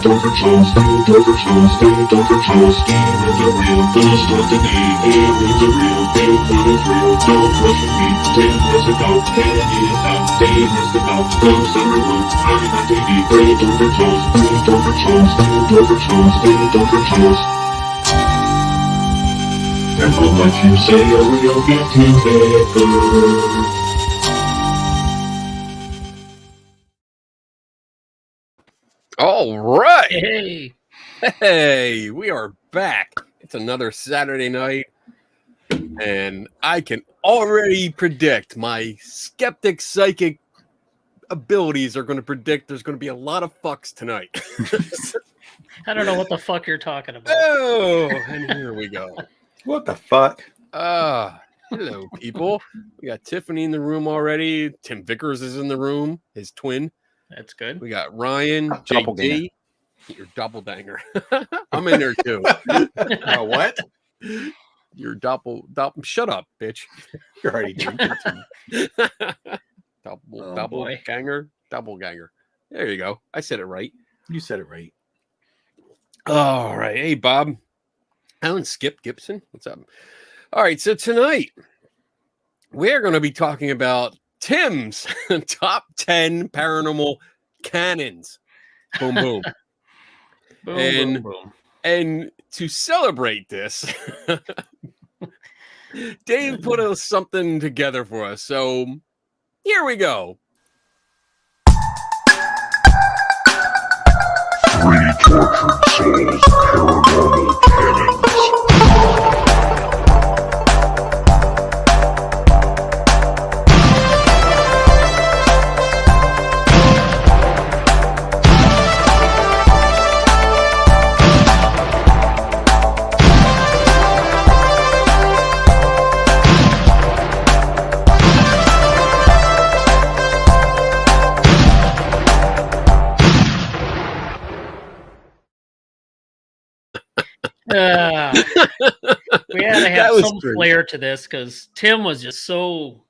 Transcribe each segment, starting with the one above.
Don't for chills, don't for chills, don't for chills. Game is a real, don't start the day. Game is a real, game is real. Don't rush me, Dave has to go. Dave is out, Dave has to go. Go summer room, I'm on TV. Don't for chills, don't for chills, don't for chills, don't for chills. And we'll let you say a real get together. All right. Hey, We are back. It's another Saturday night, and I can already predict my skeptic psychic abilities are going to predict there's going to be a lot of fucks tonight. I don't know what the fuck you're talking about. Oh, and here we go. What the fuck? Hello, people. We got Tiffany in the room already. Tim Vickers is in the room, his twin. That's good. We got Ryan, Doppelganger. JD, your doppelganger. I'm in there too. What? Your shut up, bitch. You're already drinking. Doppelganger. There you go. I said it right. You said it right. All right. Hey, Bob. Alan Skip Gibson. What's up? All right. So tonight we're going to be talking about Tim's top 10 paranormal cannons. Boom, boom. Boom, boom. And to celebrate this, Dave put something together for us. So here we go. 3 tortured souls, paranormal cannons. We had to have some true. flair to this because Tim was just so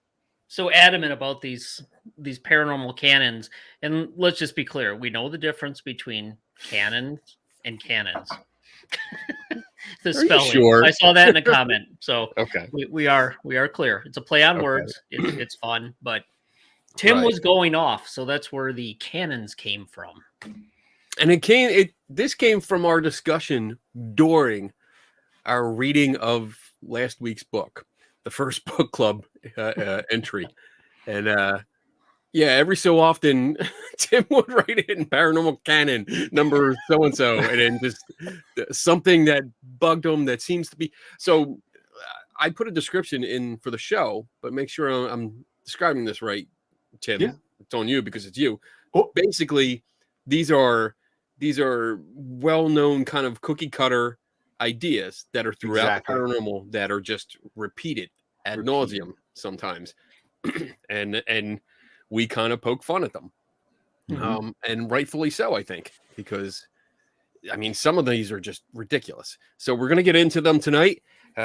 adamant about these paranormal cannons. And let's just be clear, we know the difference between cannons and cannons. The spelling. Sure? I saw that in the comment. So Okay. we are clear. It's a play on words. It's fun, but Tim Right. was going off, so that's where the cannons came from. And this came from our discussion during our reading of last week's book, the first book club entry. And every so often Tim would write in paranormal canon number so-and-so, and then just something that bugged him that seems to be. So I put a description in for the show, but make sure I'm describing this right, Tim. Yeah. It's on you because it's you. Oh. Basically, these are well-known kind of cookie cutter ideas that are throughout paranormal that are just repeated ad nauseum sometimes. and we kind of poke fun at them. Mm-hmm. And rightfully so, I think, because I mean, some of these are just ridiculous. So we're going to get into them tonight.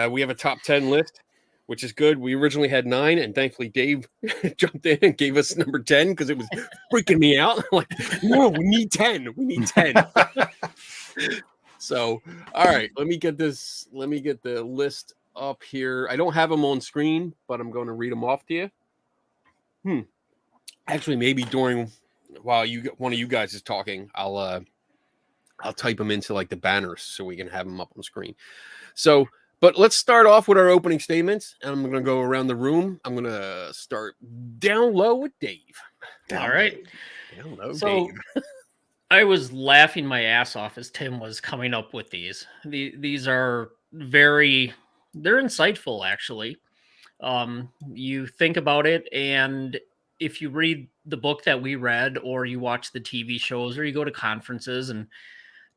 We have a top 10 list, which is good. We originally had 9, and thankfully Dave jumped in and gave us number 10 because it was freaking me out. I'm like, no, we need 10. We need 10. So, all right, let me get the list up here. I don't have them on screen, but I'm going to read them off to you. Actually, maybe while one of you guys is talking, I'll type them into like the banners so we can have them up on screen. So, but let's start off with our opening statements, and I'm going to go around the room. I'm going to start down low with Dave. All right. Down low, So Dave. I was laughing my ass off as Tim was coming up with these. These are they're insightful, actually. You think about it, and if you read the book that we read, or you watch the TV shows, or you go to conferences and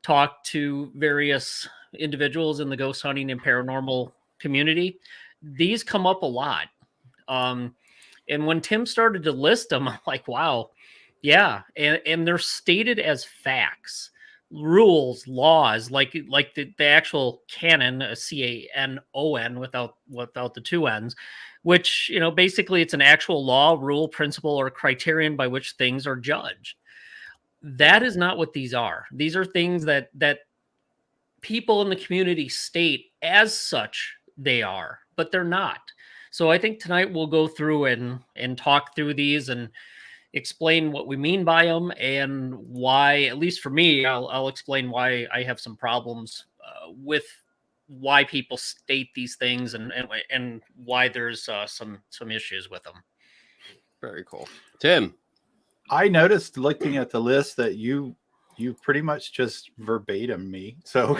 talk to various individuals in the ghost hunting and paranormal community, these come up a lot. And when Tim started to list them, I'm like, wow, yeah. And they're stated as facts, rules, laws, like the actual canon, CANON without the two N's, which, basically it's an actual law, rule, principle, or criterion by which things are judged. That is not what these are. These are things that people in the community state as such they are, but they're not. So I think tonight we'll go through and talk through these and explain what we mean by them and why, at least for me, I'll explain why I have some problems with why people state these things and why there's some issues with them. Very cool. Tim. I noticed looking at the list that you pretty much just verbatim me. So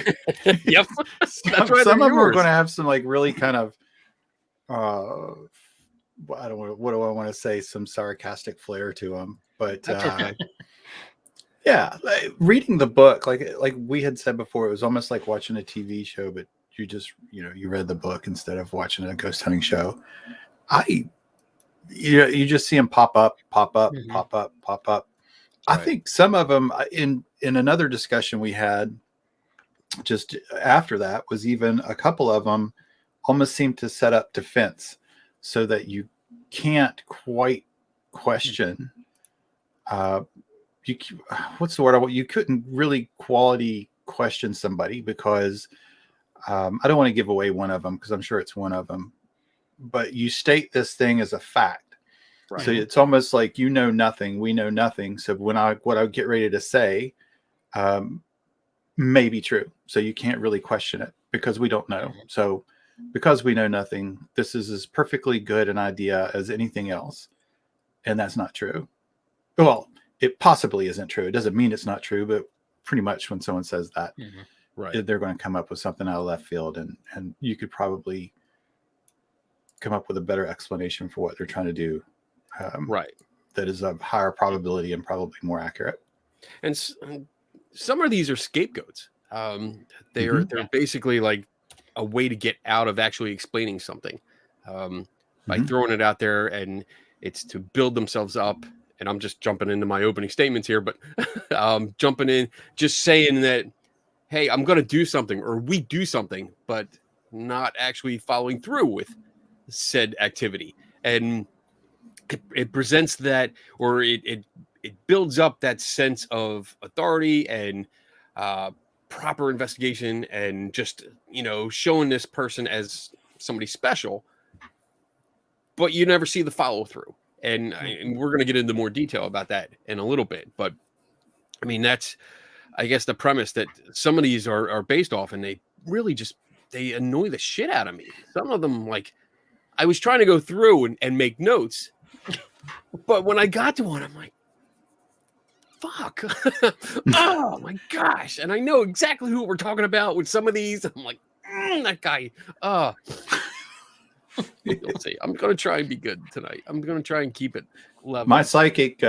Yep. some of them are going to have some like really kind of I don't know, what do I want to say? Some sarcastic flair to them, but yeah, reading the book, like we had said before, it was almost like watching a TV show, but you just, you read the book instead of watching a ghost hunting show. You just see them pop up, Mm-hmm. pop up. Right. I think some of them in another discussion we had just after that was even a couple of them almost seem to set up defense so that you can't quite question. What's the word? You couldn't really quality question somebody because I don't want to give away one of them because I'm sure it's one of them. But you state this thing as a fact. Right. So it's almost like nothing, we know nothing. So what I get ready to say may be true. So you can't really question it because we don't know. So because we know nothing, this is as perfectly good an idea as anything else. And that's not true. Well, it possibly isn't true. It doesn't mean it's not true, but pretty much when someone says that, right, they're going to come up with something out of left field. And you could probably come up with a better explanation for what they're trying to do. Right. That is of higher probability and probably more accurate. And some of these are scapegoats. They're basically like a way to get out of actually explaining something by throwing it out there, and it's to build themselves up. And I'm just jumping into my opening statements here, but jumping in, just saying that, hey, I'm going to do something, or we do something, but not actually following through with said activity. And it presents that, or it builds up that sense of authority and proper investigation, and just, showing this person as somebody special, but you never see the follow through. And we're going to get into more detail about that in a little bit. But I mean, that's, I guess, the premise that some of these are based off, and they really they annoy the shit out of me. Some of them, like, I was trying to go through and make notes, but when I got to one, I'm like, fuck. Oh my gosh. And I know exactly who we're talking about with some of these. I'm like, that guy. You'll see. I'm going to try and be good tonight. I'm going to try and keep it level. My psychic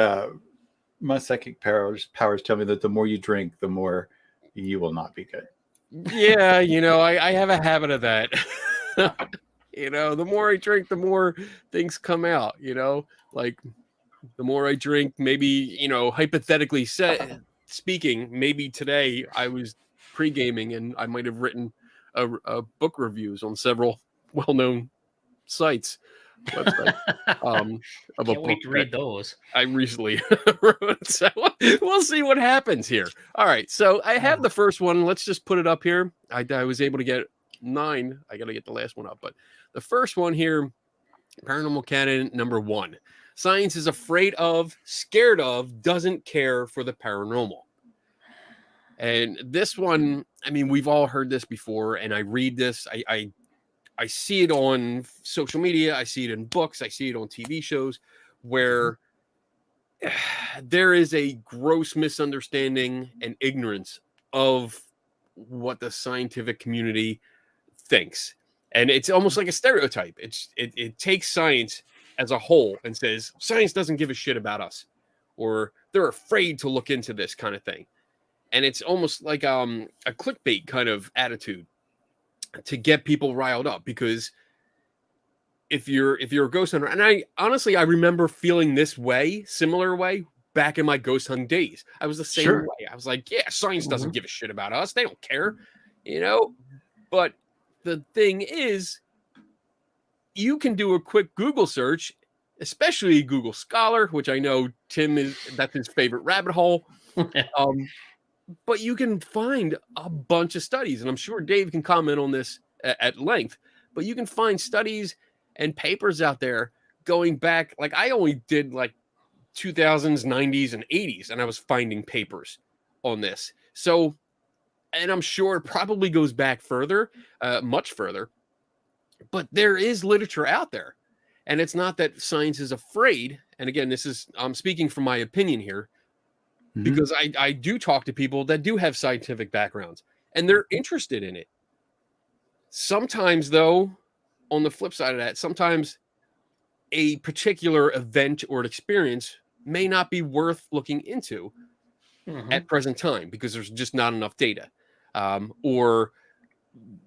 powers tell me that the more you drink, the more you will not be good. Yeah, I have a habit of that. The more I drink, the more things come out, like the more I drink, maybe, hypothetically speaking, maybe today I was pre-gaming and I might have written a book reviews on several well-known sites. Website, of Can't wait to read those. I recently wrote. So we'll see what happens here. All right. So I have the first one. Let's just put it up here. I was able to get 9. I got to get the last one up. But the first one here, Paranormal Canon number 1. Science is afraid of, scared of, doesn't care for the paranormal. And this one, I mean, we've all heard this before, and I read this. I see it on social media. I see it in books. I see it on TV shows where there is a gross misunderstanding and ignorance of what the scientific community thinks. And it's almost like a stereotype. It takes science as a whole and says, science doesn't give a shit about us, or they're afraid to look into this kind of thing. and it's almost like a clickbait kind of attitude to get people riled up, because if you're a ghost hunter, and I honestly I remember feeling this similar way back in my ghost hunting days. I was the same Sure. way. I was like, yeah, science doesn't Mhm. give a shit about us. They don't care, you know? But the thing is, you can do a quick Google search, especially Google Scholar, which I know that's his favorite rabbit hole. But you can find a bunch of studies, and I'm sure Dave can comment on this at length, but you can find studies and papers out there going back. Like, I only did like 2000s, 90s, and 80s, and I was finding papers on this. So, and I'm sure it probably goes back further, much further, but there is literature out there. And it's not that science is afraid. And again, I'm speaking from my opinion here, Mhm. because I do talk to people that do have scientific backgrounds and they're interested in it. Sometimes, though, on the flip side of that, sometimes a particular event or an experience may not be worth looking into at present time because there's just not enough data, or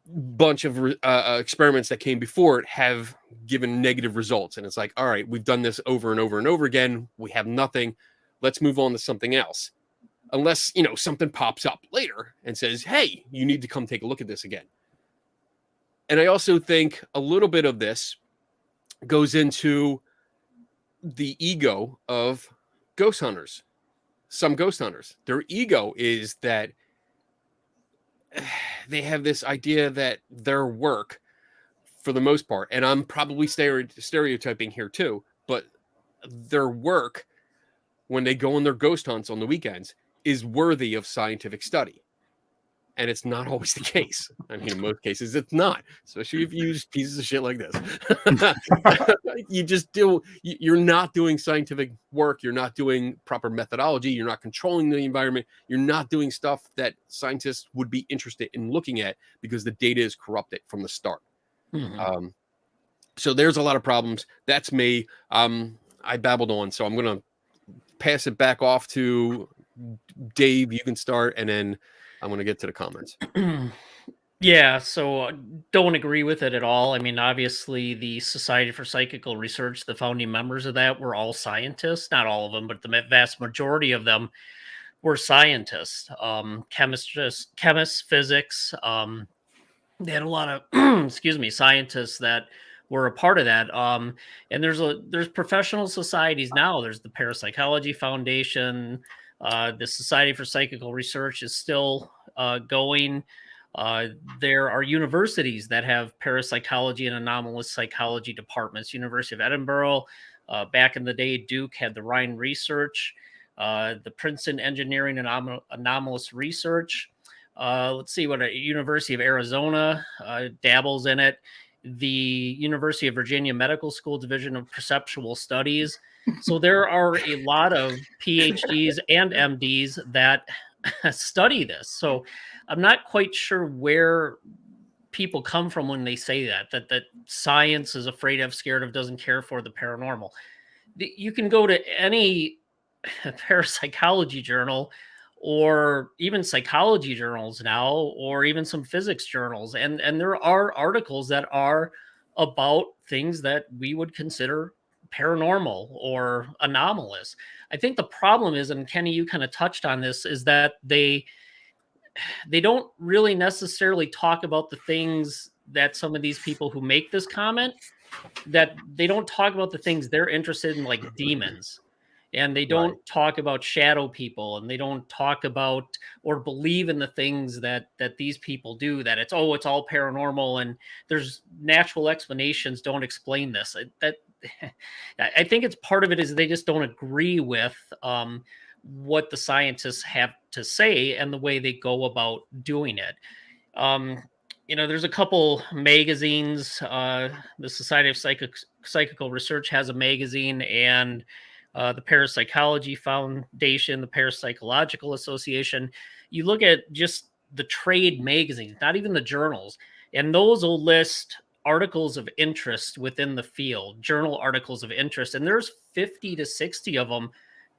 bunch of experiments that came before it have given negative results. And it's like, all right, we've done this over and over and over again. We have nothing. Let's move on to something else. Unless, something pops up later and says, hey, you need to come take a look at this again. And I also think a little bit of this goes into the ego of ghost hunters. Some ghost hunters, their ego is that they have this idea that their work, for the most part, and I'm probably stereotyping here too, but their work, when they go on their ghost hunts on the weekends, is worthy of scientific study. And it's not always the case. I mean, in most cases, it's not, especially if you use pieces of shit like this. You're not doing scientific work. You're not doing proper methodology. You're not controlling the environment. You're not doing stuff that scientists would be interested in looking at because the data is corrupted from the start. Mhm. So there's a lot of problems. That's me. I babbled on, so I'm going to pass it back off to Dave. You can start, and then I'm going to get to the comments. Yeah, so don't agree with it at all. I mean, obviously, the Society for Psychical Research, the founding members of that were all scientists. Not all of them, but the vast majority of them were scientists, chemists, physics. They had a lot of, excuse me, scientists that were a part of that. And there's professional societies now. There's the Parapsychology Foundation. The Society for Psychical Research is still going. There are universities that have parapsychology and anomalous psychology departments. University of Edinburgh, back in the day, Duke had the Rhine Research, the Princeton Engineering and Anomalous Research. Let's see what University of Arizona dabbles in it. The University of Virginia Medical School Division of Perceptual Studies. So there are a lot of PhDs and MDs that study this. So I'm not quite sure where people come from when they say that science is afraid of, scared of, doesn't care for the paranormal. You can go to any parapsychology journal or even psychology journals now, or even some physics journals, and there are articles that are about things that we would consider paranormal or anomalous. I think the problem is, and Kenny, you kind of touched on this, is that they don't really necessarily talk about the things that some of these people who make this comment, that they don't talk about the things they're interested in, like demons, and they don't talk about shadow people, and they don't talk about or believe in the things that these people do, that it's all paranormal and there's natural explanations don't explain this. I think it's part of it is they just don't agree with what the scientists have to say and the way they go about doing it. There's a couple magazines. The Society of Psychical Research has a magazine, and the Parapsychology Foundation, the Parapsychological Association. You look at just the trade magazines, not even the journals, and those will list articles of interest within the field, journal articles of interest, and there's 50 to 60 of them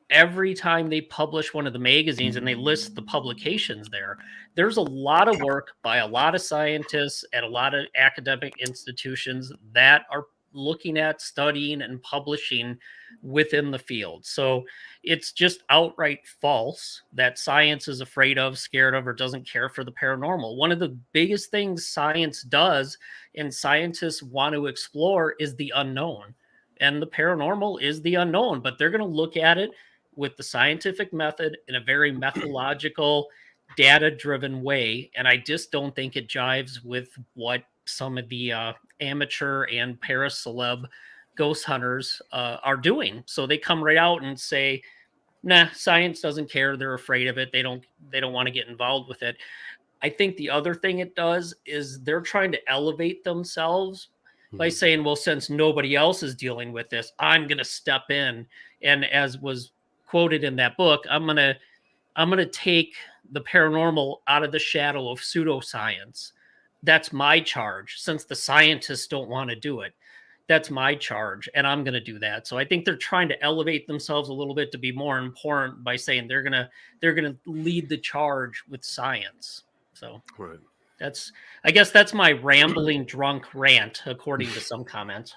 every time they publish one of the magazines and they list the publications there, there's a lot of work by a lot of scientists at a lot of academic institutions that are looking at studying and publishing within the field. So it's just outright false that science is afraid of, scared of, or doesn't care for the paranormal. One of the biggest things science does and scientists want to explore is the unknown. And the paranormal is the unknown, but they're going to look at it with the scientific method in a very methodological, data driven way. And I just don't think it jives with what some of the amateur and Paris celeb ghost hunters are doing. So they come right out and say, nah, science doesn't care. They're afraid of it. They don't want to get involved with it. I think the other thing it does is they're trying to elevate themselves by saying, well, since nobody else is dealing with this, I'm going to step in. And as was quoted in that book, I'm going to take the paranormal out of the shadow of pseudoscience. That's my charge. Since the scientists don't want to do it, that's my charge, and I'm going to do that. So I think they're trying to elevate themselves a little bit to be more important by saying they're going to lead the charge with science. So Right. I guess that's my rambling drunk rant, according to some comments.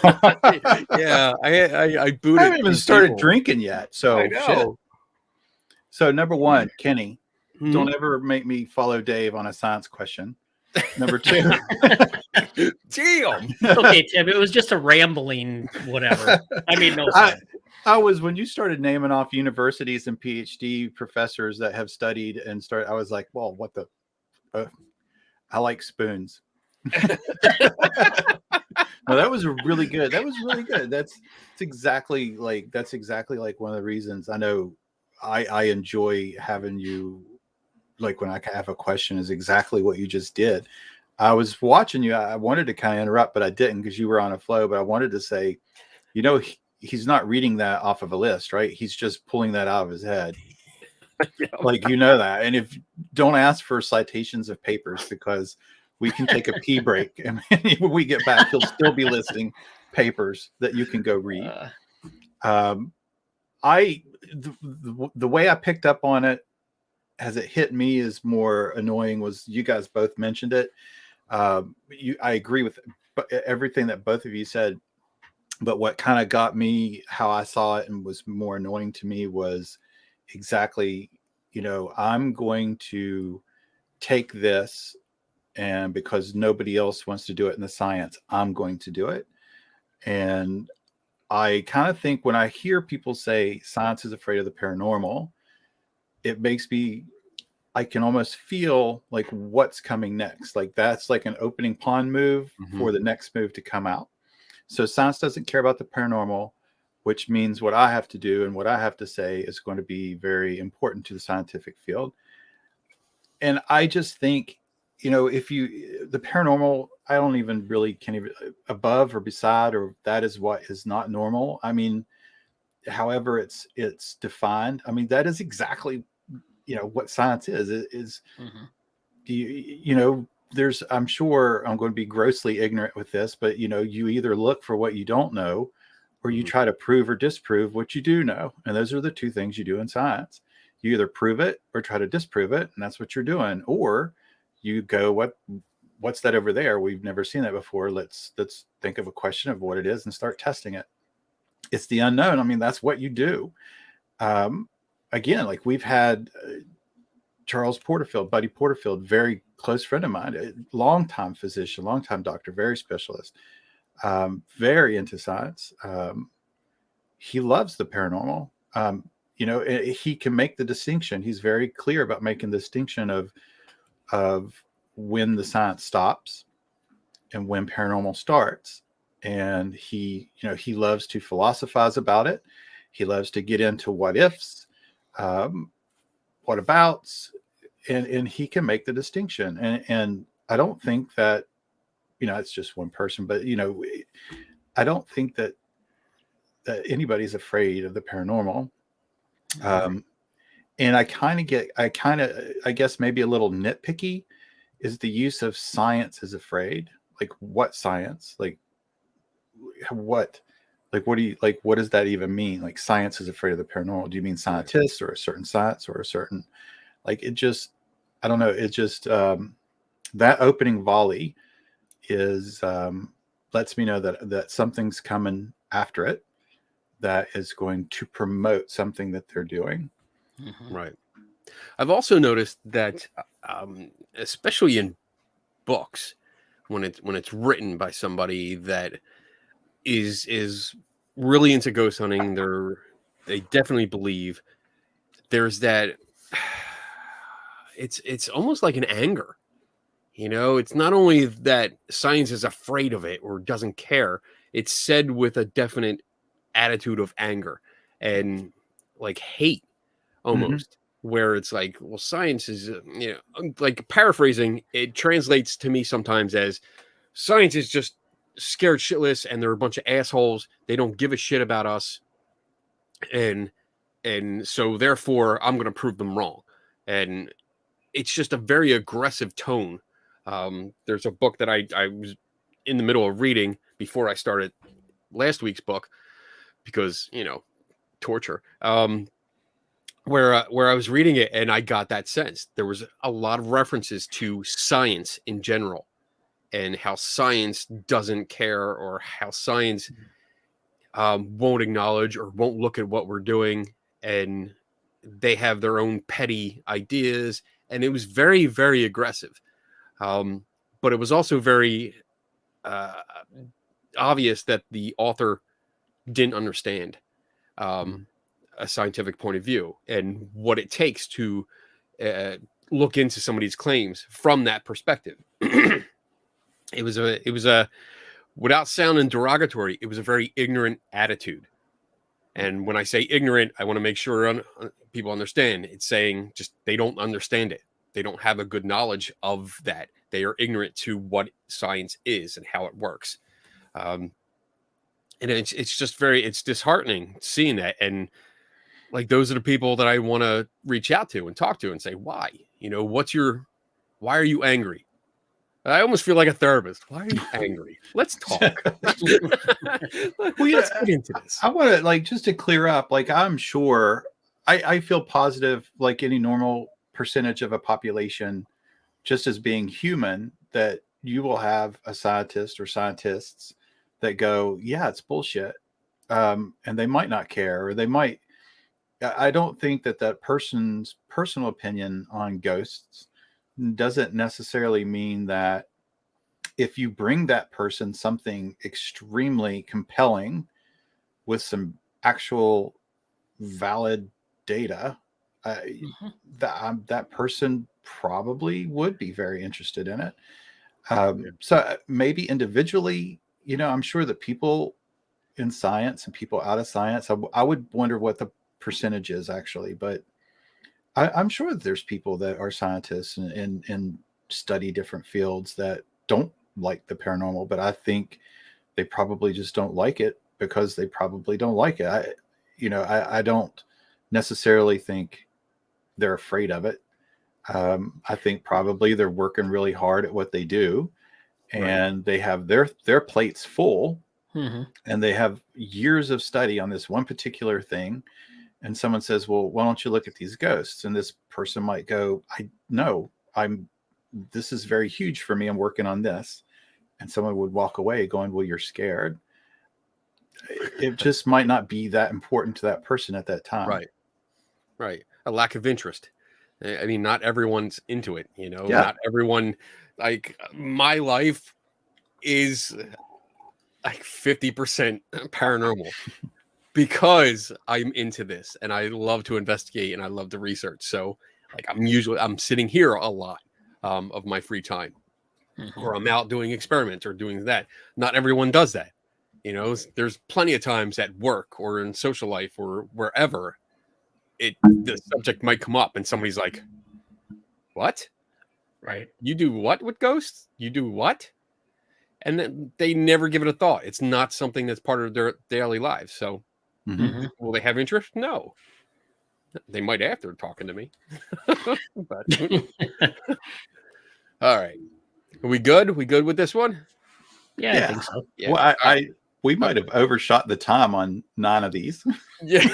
Yeah, I booted. I haven't even started people. drinking yet. So I know. shit. So number one, Kenny, Mhm. don't ever make me follow Dave on a science question. Number two, Damn. It's okay, Tim. It was just a rambling whatever. I mean, no sense. I was, when you started naming off universities and PhD professors that have studied and started, I was like, well, what the, I like spoons. No, that was really good. That was really good. That's exactly like one of the reasons I know I enjoy having you, like when I have a question, is exactly what you just did. I was watching you. I wanted to kind of interrupt, but I didn't because you were on a flow. But I wanted to say, you know, he's not reading that off of a list, right? He's just pulling that out of his head. Like, you know that. And if don't ask for citations of papers, because we can take a pee break, and when we get back, he'll still be listing papers that you can go read. The way I picked up on it, as it hit me, is more annoying. Was you guys both mentioned it. I agree with everything that both of you said, but what kind of got me, how I saw it and was more annoying to me, was exactly, you know, I'm going to take this, and because nobody else wants to do it in the science, I'm going to do it. And I kind of think when I hear people say science is afraid of the paranormal, it makes me, I can almost feel like what's coming next. Like that's like an opening pawn move for the next move to come out. So science doesn't care about the paranormal, which means what I have to do and what I have to say is going to be very important to the scientific field. And I just think, you know, the paranormal, I don't even really can even above or beside, or that is what is not normal. I mean, however it's defined. I mean, that is exactly, you know, what science is. You know, there's, I'm sure I'm going to be grossly ignorant with this, but you know, you either look for what you don't know, or you try to prove or disprove what you do know. And those are the two things you do in science. You either prove it or try to disprove it. And that's what you're doing. Or you go, what's that over there? We've never seen that before. Let's think of a question of what it is and start testing it. It's the unknown. I mean, that's what you do. Again, like we've had Charles Porterfield, Buddy Porterfield, very close friend of mine, a longtime physician, longtime doctor, very specialist, very into science. He loves the paranormal. You know, he can make the distinction. He's very clear about making the distinction of when the science stops and when paranormal starts. And he, you know, he loves to philosophize about it. He loves to get into what ifs, what abouts, and he can make the distinction. And I don't think that, you know, it's just one person, but you know, I don't think that anybody's afraid of the paranormal. And I guess maybe a little nitpicky is the use of science is afraid. Like what science? Like what Like, what does that even mean? Like, science is afraid of the paranormal. Do you mean scientists or a certain science or a certain, like, it just, I don't know. It just, that opening volley is, lets me know that something's coming after it that is going to promote something that they're doing. Right. I've also noticed that, especially in books, when it's written by somebody that is really into ghost hunting, they definitely believe there's that. It's almost like an anger. It's not only that science is afraid of it or doesn't care. It's said with a definite attitude of anger and like hate almost, where it's like, well, science is, like paraphrasing, it translates to me sometimes as science is just scared shitless and they're a bunch of assholes. They don't give a shit about us. And so therefore I'm going to prove them wrong. And it's just a very aggressive tone. There's a book that I was in the middle of reading before I started last week's book because, torture. Where I was reading it and I got that sense. There was a lot of references to science in general and how science doesn't care or how science won't acknowledge or won't look at what we're doing, and they have their own petty ideas. And it was very, very aggressive. But it was also very obvious that the author didn't understand a scientific point of view and what it takes to look into somebody's claims from that perspective. It was a, without sounding derogatory, it was a very ignorant attitude. And when I say ignorant, I want to make sure people understand. It's saying just they don't understand it. They don't have a good knowledge of that. They are ignorant to what science is and how it works. And it's just it's disheartening seeing that. And like, those are the people that I want to reach out to and talk to and say, why? Why are you angry? I almost feel like a therapist. Why are you angry? Let's talk. Let's get into this. I want to, just to clear up, I'm sure I feel positive, like any normal percentage of a population, just as being human, that you will have a scientist or scientists that go, yeah, it's bullshit. And they might not care, or they might. I don't think that person's personal opinion on ghosts doesn't necessarily mean that if you bring that person something extremely compelling with some actual valid data, that person probably would be very interested in it. So maybe individually, I'm sure that people in science and people out of science, I would wonder what the percentage is actually, but I'm sure that there's people that are scientists and study different fields that don't like the paranormal, but I think they probably just don't like it because they probably don't like it. I don't necessarily think they're afraid of it. I think probably they're working really hard at what they do, and they have their plates full, and they have years of study on this one particular thing. And someone says, well, why don't you look at these ghosts? And this person might go, this is very huge for me. I'm working on this. And someone would walk away going, well, you're scared. It just might not be that important to that person at that time. Right. A lack of interest. I mean, not everyone's into it, Yeah. Not everyone, like, my life is like 50% paranormal. Because I'm into this and I love to investigate and I love to research. So like I'm sitting here a lot of my free time, or I'm out doing experiments or doing that. Not everyone does that. There's plenty of times at work or in social life or wherever the subject might come up and somebody's like, what? Right. You do what with ghosts? You do what? And then they never give it a thought. It's not something that's part of their daily lives. So will they have interest? No. They might after talking to me. But, all right. Are we good? We good with this one? Yeah, I think so. Yeah. Well, We might have overshot the time on 9 of these. Yeah,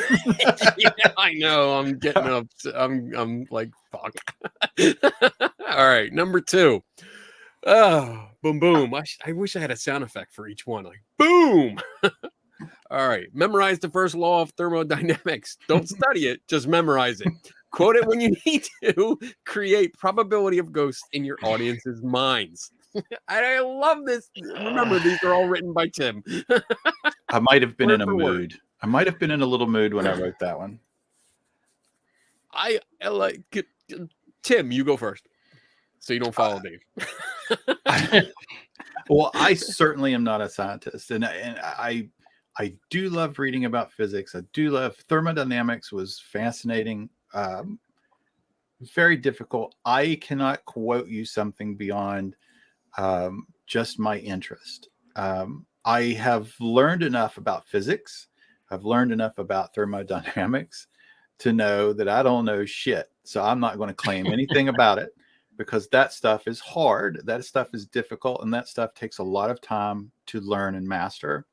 yeah, I know. I'm getting up. I'm like, fuck. All right, number 2. Oh, boom, boom. I wish I had a sound effect for each one. Like, boom. All right. Memorize the first law of thermodynamics. Don't study it, just memorize it. Quote it when you need to. Create probability of ghosts in your audience's minds. I love this. Remember, these are all written by Tim. I might have been Word in a for word. mood. I might have been in a little mood when I wrote that one. I like Tim, you go first. So you don't follow Dave. Well, I certainly am not a scientist, and I do love reading about physics. I do love thermodynamics. Was fascinating, very difficult. I cannot quote you something beyond just my interest. I have learned enough about physics. I've learned enough about thermodynamics to know that I don't know shit. So I'm not going to claim anything about it, because that stuff is hard. That stuff is difficult. And that stuff takes a lot of time to learn and master.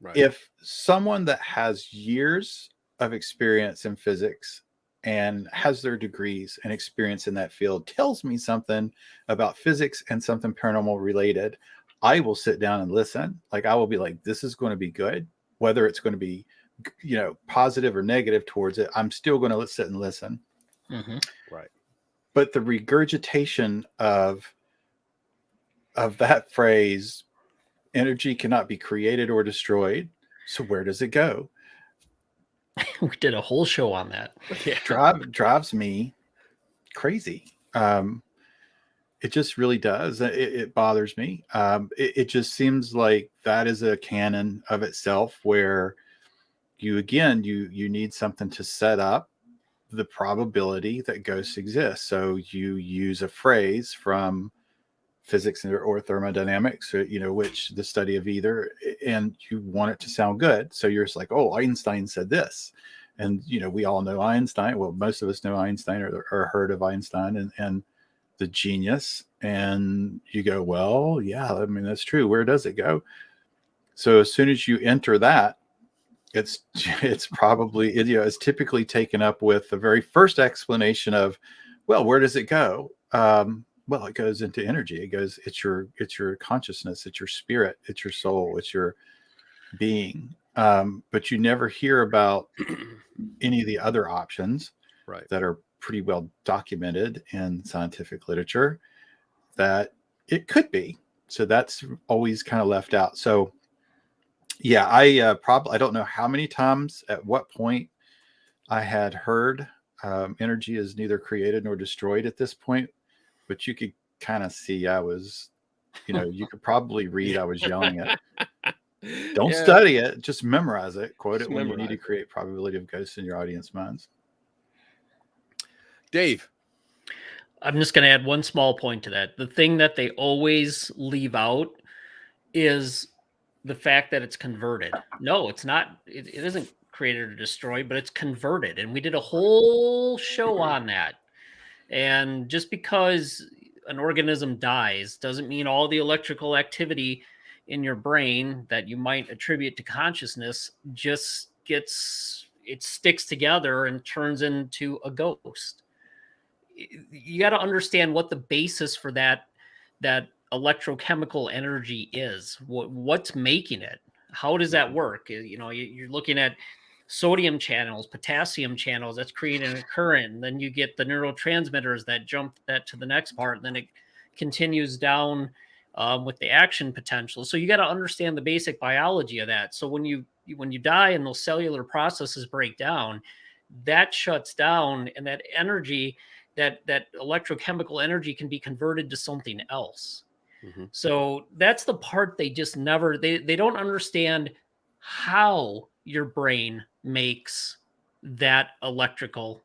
Right. If someone that has years of experience in physics and has their degrees and experience in that field tells me something about physics and something paranormal related, I will sit down and listen. Like, I will be like, this is going to be good. Whether it's going to be, positive or negative towards it, I'm still going to sit and listen. Mm-hmm. Right. But the regurgitation of that phrase, energy cannot be created or destroyed. So where does it go? We did a whole show on that. Yeah. Drives me crazy. It just really does. It bothers me. It just seems like that is a canon of itself, where you need something to set up the probability that ghosts exist. So you use a phrase from physics or thermodynamics, which the study of either, and you want it to sound good. So you're just like, oh, Einstein said this. And, we all know Einstein. Well, most of us know Einstein or heard of Einstein and the genius. And you go, well, yeah, I mean, that's true. Where does it go? So as soon as you enter that, it's probably, it's typically taken up with the very first explanation of, well, where does it go? Well, it goes into energy. It's your consciousness, it's your spirit, it's your soul, it's your being. But you never hear about any of the other options, Right. that are pretty well documented in scientific literature that it could be. So that's always kind of left out. So yeah, I don't know how many times, at what point I had heard energy is neither created nor destroyed at this point, but you could kind of see I was, you could probably read I was yelling it. Don't study it, just memorize it. Quote it when you need to create probability of ghosts in your audience minds. Dave. I'm just going to add one small point to that. The thing that they always leave out is the fact that it's converted. No, it's not. It isn't created or destroyed, but it's converted. And we did a whole show on that. And just because an organism dies doesn't mean all the electrical activity in your brain that you might attribute to consciousness just sticks together and turns into a ghost. You got to understand what the basis for that electrochemical energy is. What's making it? How does that work? You're looking at sodium channels, potassium channels, that's creating a current, and then you get the neurotransmitters that jump that to the next part, and then it continues down with the action potential. So you got to understand the basic biology of that. So when you die and those cellular processes break down, that shuts down, and that energy, that electrochemical energy, can be converted to something else. Mm-hmm. So that's the part they just never, they don't understand how your brain makes that electrical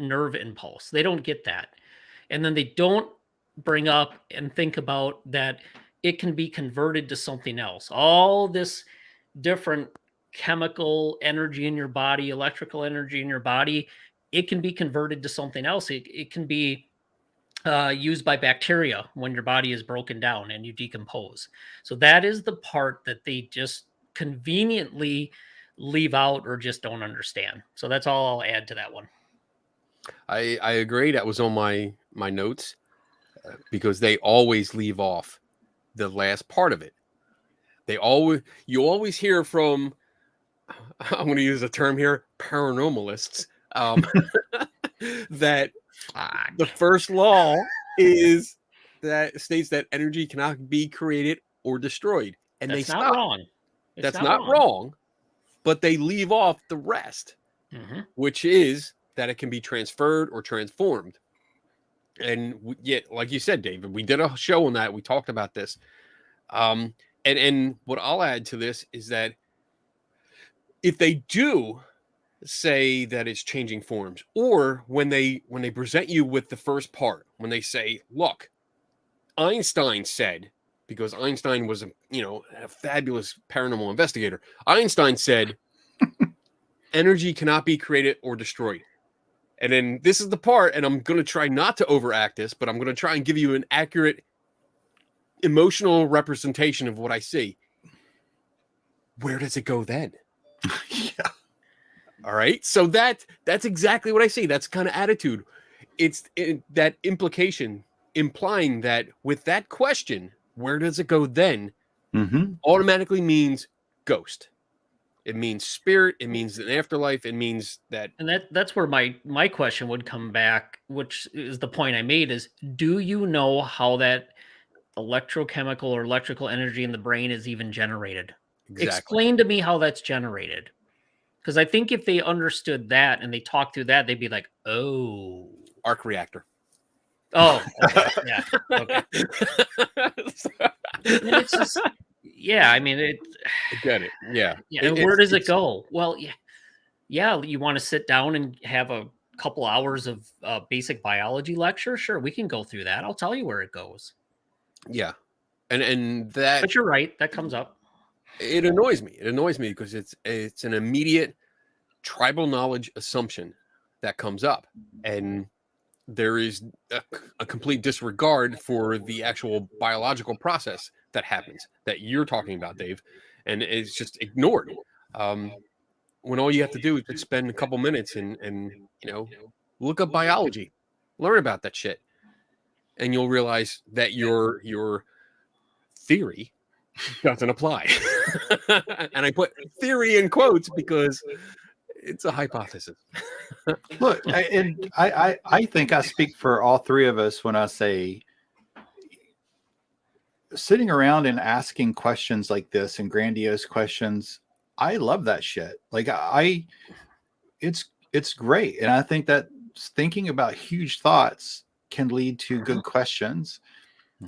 nerve impulse. They don't get that. And then they don't bring up and think about that it can be converted to something else. All this different chemical energy in your body, electrical energy in your body, it can be converted to something else. It can be used by bacteria when your body is broken down and you decompose. So that is the part that they just conveniently leave out or just don't understand. So that's all I'll add to that one. I agree. That was on my notes because they always leave off the last part of it. You always hear from, I'm going to use a term here, paranormalists, that the first law is that states that energy cannot be created or destroyed, and That's they not stop. wrong. That's not wrong, but they leave off the rest, which is that it can be transferred or transformed. And yet, like you said, David, we did a show on that. We talked about this. And what I'll add to this is that if they do say that it's changing forms, or when they present you with the first part, when they say, look, Einstein said, because Einstein was a fabulous paranormal investigator, Einstein said energy cannot be created or destroyed. And then this is the part, and I'm going to try not to overact this, but I'm going to try and give you an accurate emotional representation of what I see. Where does it go then? Yeah. All right. So that's exactly what I see. That's kind of attitude. It's that implication, implying that with that question, where does it go then? Automatically means ghost. It means spirit. It means an afterlife. It means that. And that's where my question would come back, which is the point I made, is do you know how that electrochemical or electrical energy in the brain is even generated? Exactly. Explain to me how that's generated. Because I think if they understood that and they talked through that, they'd be like, oh. Arc reactor. Oh, okay. Yeah. Okay. It's just, yeah, I mean, I get it. Yeah. Yeah. And where does it go? Well, yeah. You want to sit down and have a couple hours of basic biology lecture? Sure, we can go through that. I'll tell you where it goes. Yeah. And that. But you're right. That comes up. It annoys me. It annoys me because it's an immediate tribal knowledge assumption that comes up, and there is a complete disregard for the actual biological process that happens that you're talking about, Dave, and it's just ignored. When all you have to do is just spend a couple minutes and look up biology, learn about that shit, and you'll realize that your theory doesn't apply. And I put theory in quotes because it's a hypothesis. Look, I think I speak for all three of us when I say sitting around and asking questions like this and grandiose questions. I love that shit. Like it's great. And I think that thinking about huge thoughts can lead to good questions.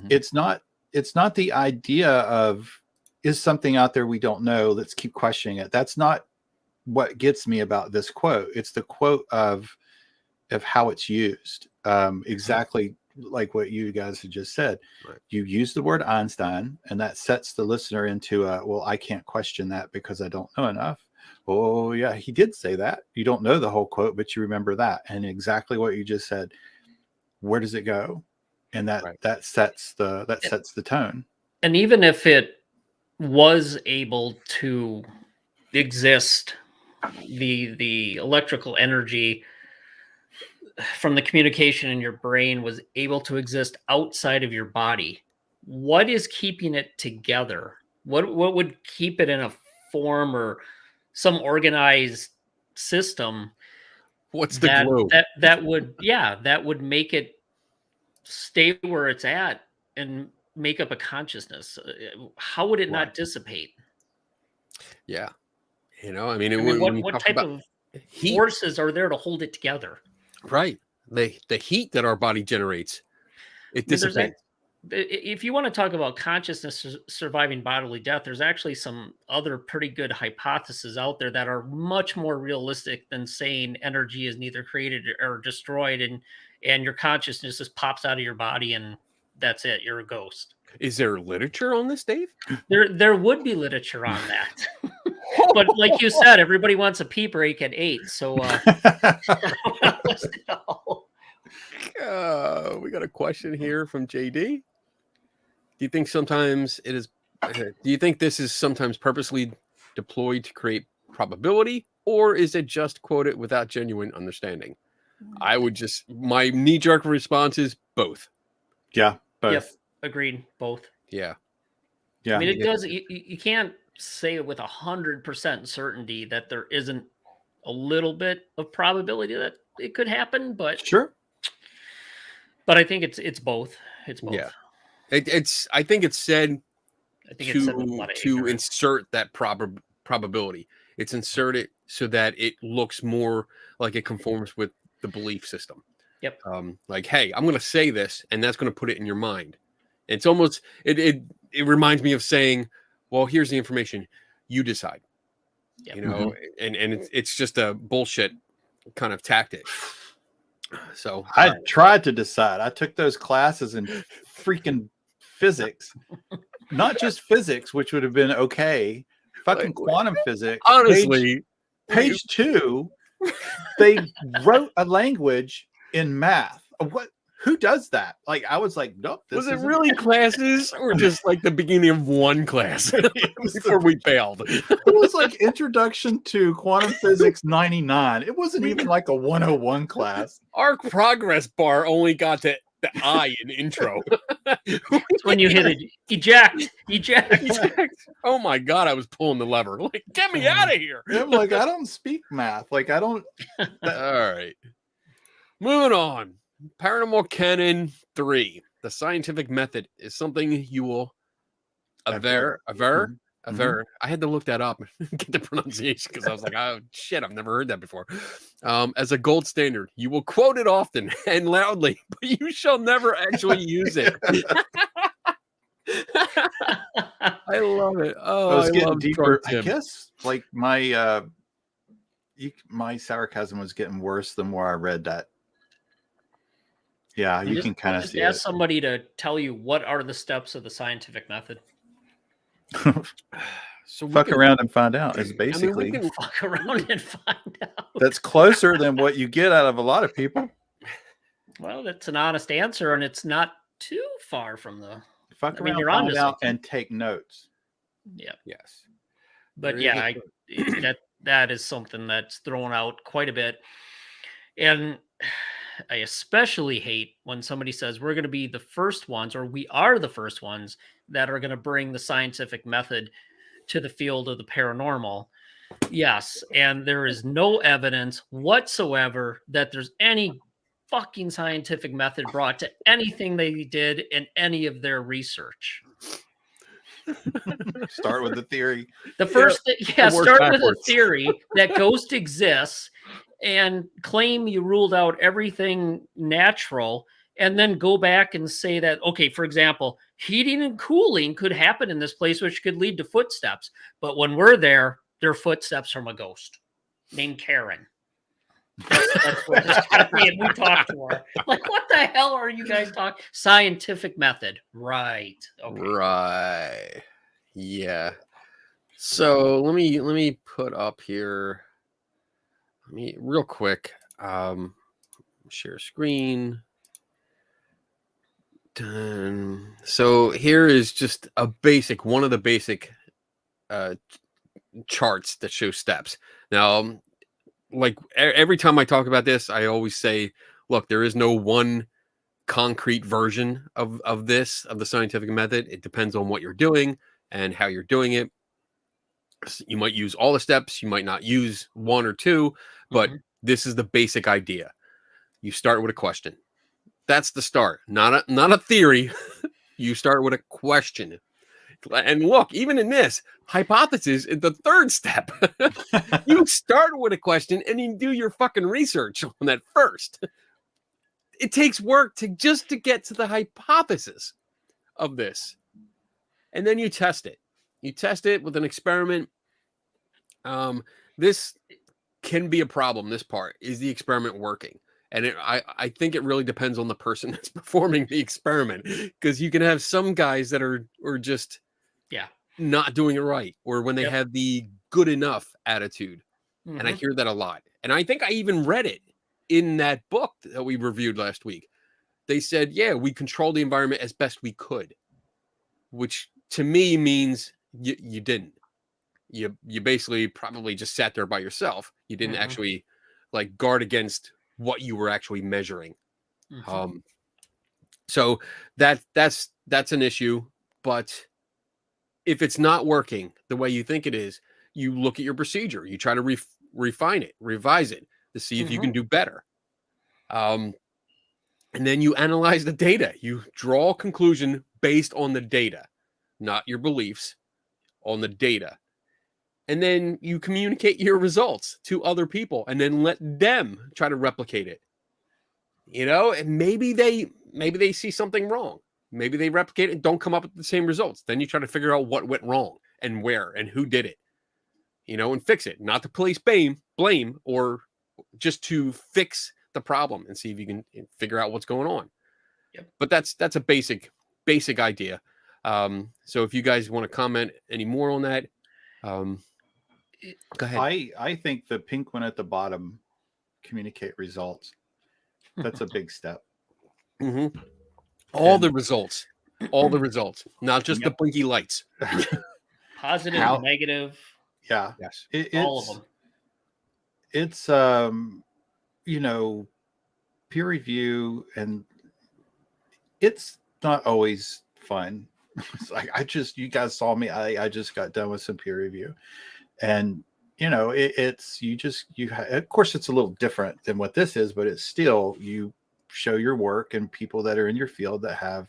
It's not the idea of, is something out there we don't know, let's keep questioning it. That's not what gets me about this quote. It's the quote of how it's used. Exactly like what you guys had just said. Right. You use the word Einstein, and that sets the listener into well, I can't question that because I don't know enough. Oh yeah, he did say that. You don't know the whole quote, but you remember that. And exactly what you just said. Where does it go? And that sets the tone. And even if it was able to exist, the electrical energy from the communication in your brain was able to exist outside of your body, what is keeping it together? What would keep it in a form or some organized system? What's the glue? That would make it stay where it's at and make up a consciousness. How would it not dissipate? Yeah. What type of forces are there to hold it together? Right. The heat that our body generates, it dissipates. If you want to talk about consciousness surviving bodily death, there's actually some other pretty good hypotheses out there that are much more realistic than saying energy is neither created or destroyed, and your consciousness just pops out of your body and that's it. You're a ghost. Is there literature on this, Dave? There would be literature on that. But like you said, everybody wants a pee break at 8. So We got a question here from JD. Do you think sometimes it is? Do you think this is sometimes purposely deployed to create probability, or is it just quoted without genuine understanding? I would just, my knee-jerk response is both. Yeah, both. Yep, agreed. Both. Yeah. I mean, it does. You can't say with 100% certainty that there isn't a little bit of probability that it could happen, but Sure. But I think it's both. It's both. Yeah. It's. I think it's said I think it's said with a lot of to ignorance. insert that probability. It's inserted so that it looks more like it conforms with the belief system. Yep. Like, hey, I'm going to say this, and that's going to put it in your mind. It's almost it reminds me of saying, well, here's the information, you decide. Yep. You know, and it's just a bullshit kind of tactic. So I tried to decide. I took those classes in freaking physics, not just physics, which would have been okay. Fucking quantum physics. Honestly, page 2, they wrote a language in math. What? Who does that? Like, I was like, nope. This was it isn't- really classes or just like the beginning of one class before we failed? It was like Introduction to Quantum Physics 99. It wasn't even like a 101 class. Our progress bar only got to the I in intro. It's when you hit it, eject. Oh my god, I was pulling the lever. Like, get me out of here. I'm like, I don't speak math. Like, I don't. All right. Moving on. Paranormal Canon 3. The scientific method is something you will aver. I had to look that up and get the pronunciation because I was like, oh shit, I've never heard that before. As a gold standard, you will quote it often and loudly, but you shall never actually use it. I love it. Oh, I was getting love deeper. Tim. I guess like my sarcasm was getting worse the more I read that. Yeah, you can kind of see ask it. somebody to tell you what are the steps of the scientific method. So Fuck around and find out is basically we can Fuck around and find out. that's closer than what you get out of a lot of people. Well, that's an honest answer, and it's not too far from the. Fuck I mean, around, you're find onto out, something. and take notes. Yeah, yes. but Very yeah, good. that is something that's thrown out quite a bit, and I especially hate when somebody says we're going to be the first ones, or we are the first ones that are going to bring the scientific method to the field of the paranormal. Yes, and there is no evidence whatsoever that there's any fucking scientific method brought to anything they did in any of their research. Start with the theory. The first work start with a backwards. theory that ghost exists and claim you ruled out everything natural, and then go back and say that, okay, for example, heating and cooling could happen in this place, which could lead to footsteps. But when we're there, they're footsteps from a ghost named Karen. That's what this country, and we talked to her. Like, what the hell are you guys talking? Scientific method. Right. Okay. Right. Yeah. So let me put up here. Let me real quick. Share screen. Done. So here is just one of the basic charts that show steps. Now, like every time I talk about this, I always say, look, there is no one concrete version of the scientific method. It depends on what you're doing and how you're doing it. You might use all the steps, you might not use one or two, but this is the basic idea. You start with a question. That's the start, not a theory. You start with a question. And look, even in this, hypothesis is the third step. You start with a question and you do your fucking research on that first. It takes work to get to the hypothesis of this. And then you test it. You test it with an experiment. This can be a problem. This part is the experiment working. And I think it really depends on the person that's performing the experiment, because you can have some guys that are just not doing it right, or when they have the good enough attitude. And I hear that a lot. And I think I even read it in that book that we reviewed last week. they said, yeah, we controlled the environment as best we could, which to me means you didn't. You basically probably just sat there by yourself. You didn't actually like guard against what you were actually measuring. So that's an issue. But if it's not working the way you think it is, you look at your procedure. You try to refine it, revise it to see if you can do better. And then you analyze the data. You draw a conclusion based on the data, not your beliefs, on the data. And then you communicate your results to other people and then let them try to replicate it. And maybe they see something wrong. Maybe they replicate it and don't come up with the same results. Then you try to figure out what went wrong and where and who did it, and fix it. Not to place blame or just to fix the problem and see if you can figure out what's going on. Yep. But that's a basic idea. So if you guys want to comment any more on that, go ahead. I think the pink one at the bottom, communicate results. That's a big step. All the results, not just the blinky lights. Positive, negative. Yeah. Yes. All of them. It's peer review, and it's not always fun. It's like you guys saw me. I just got done with some peer review, and of course it's a little different than what this is, but it's still, you show your work, and people that are in your field that have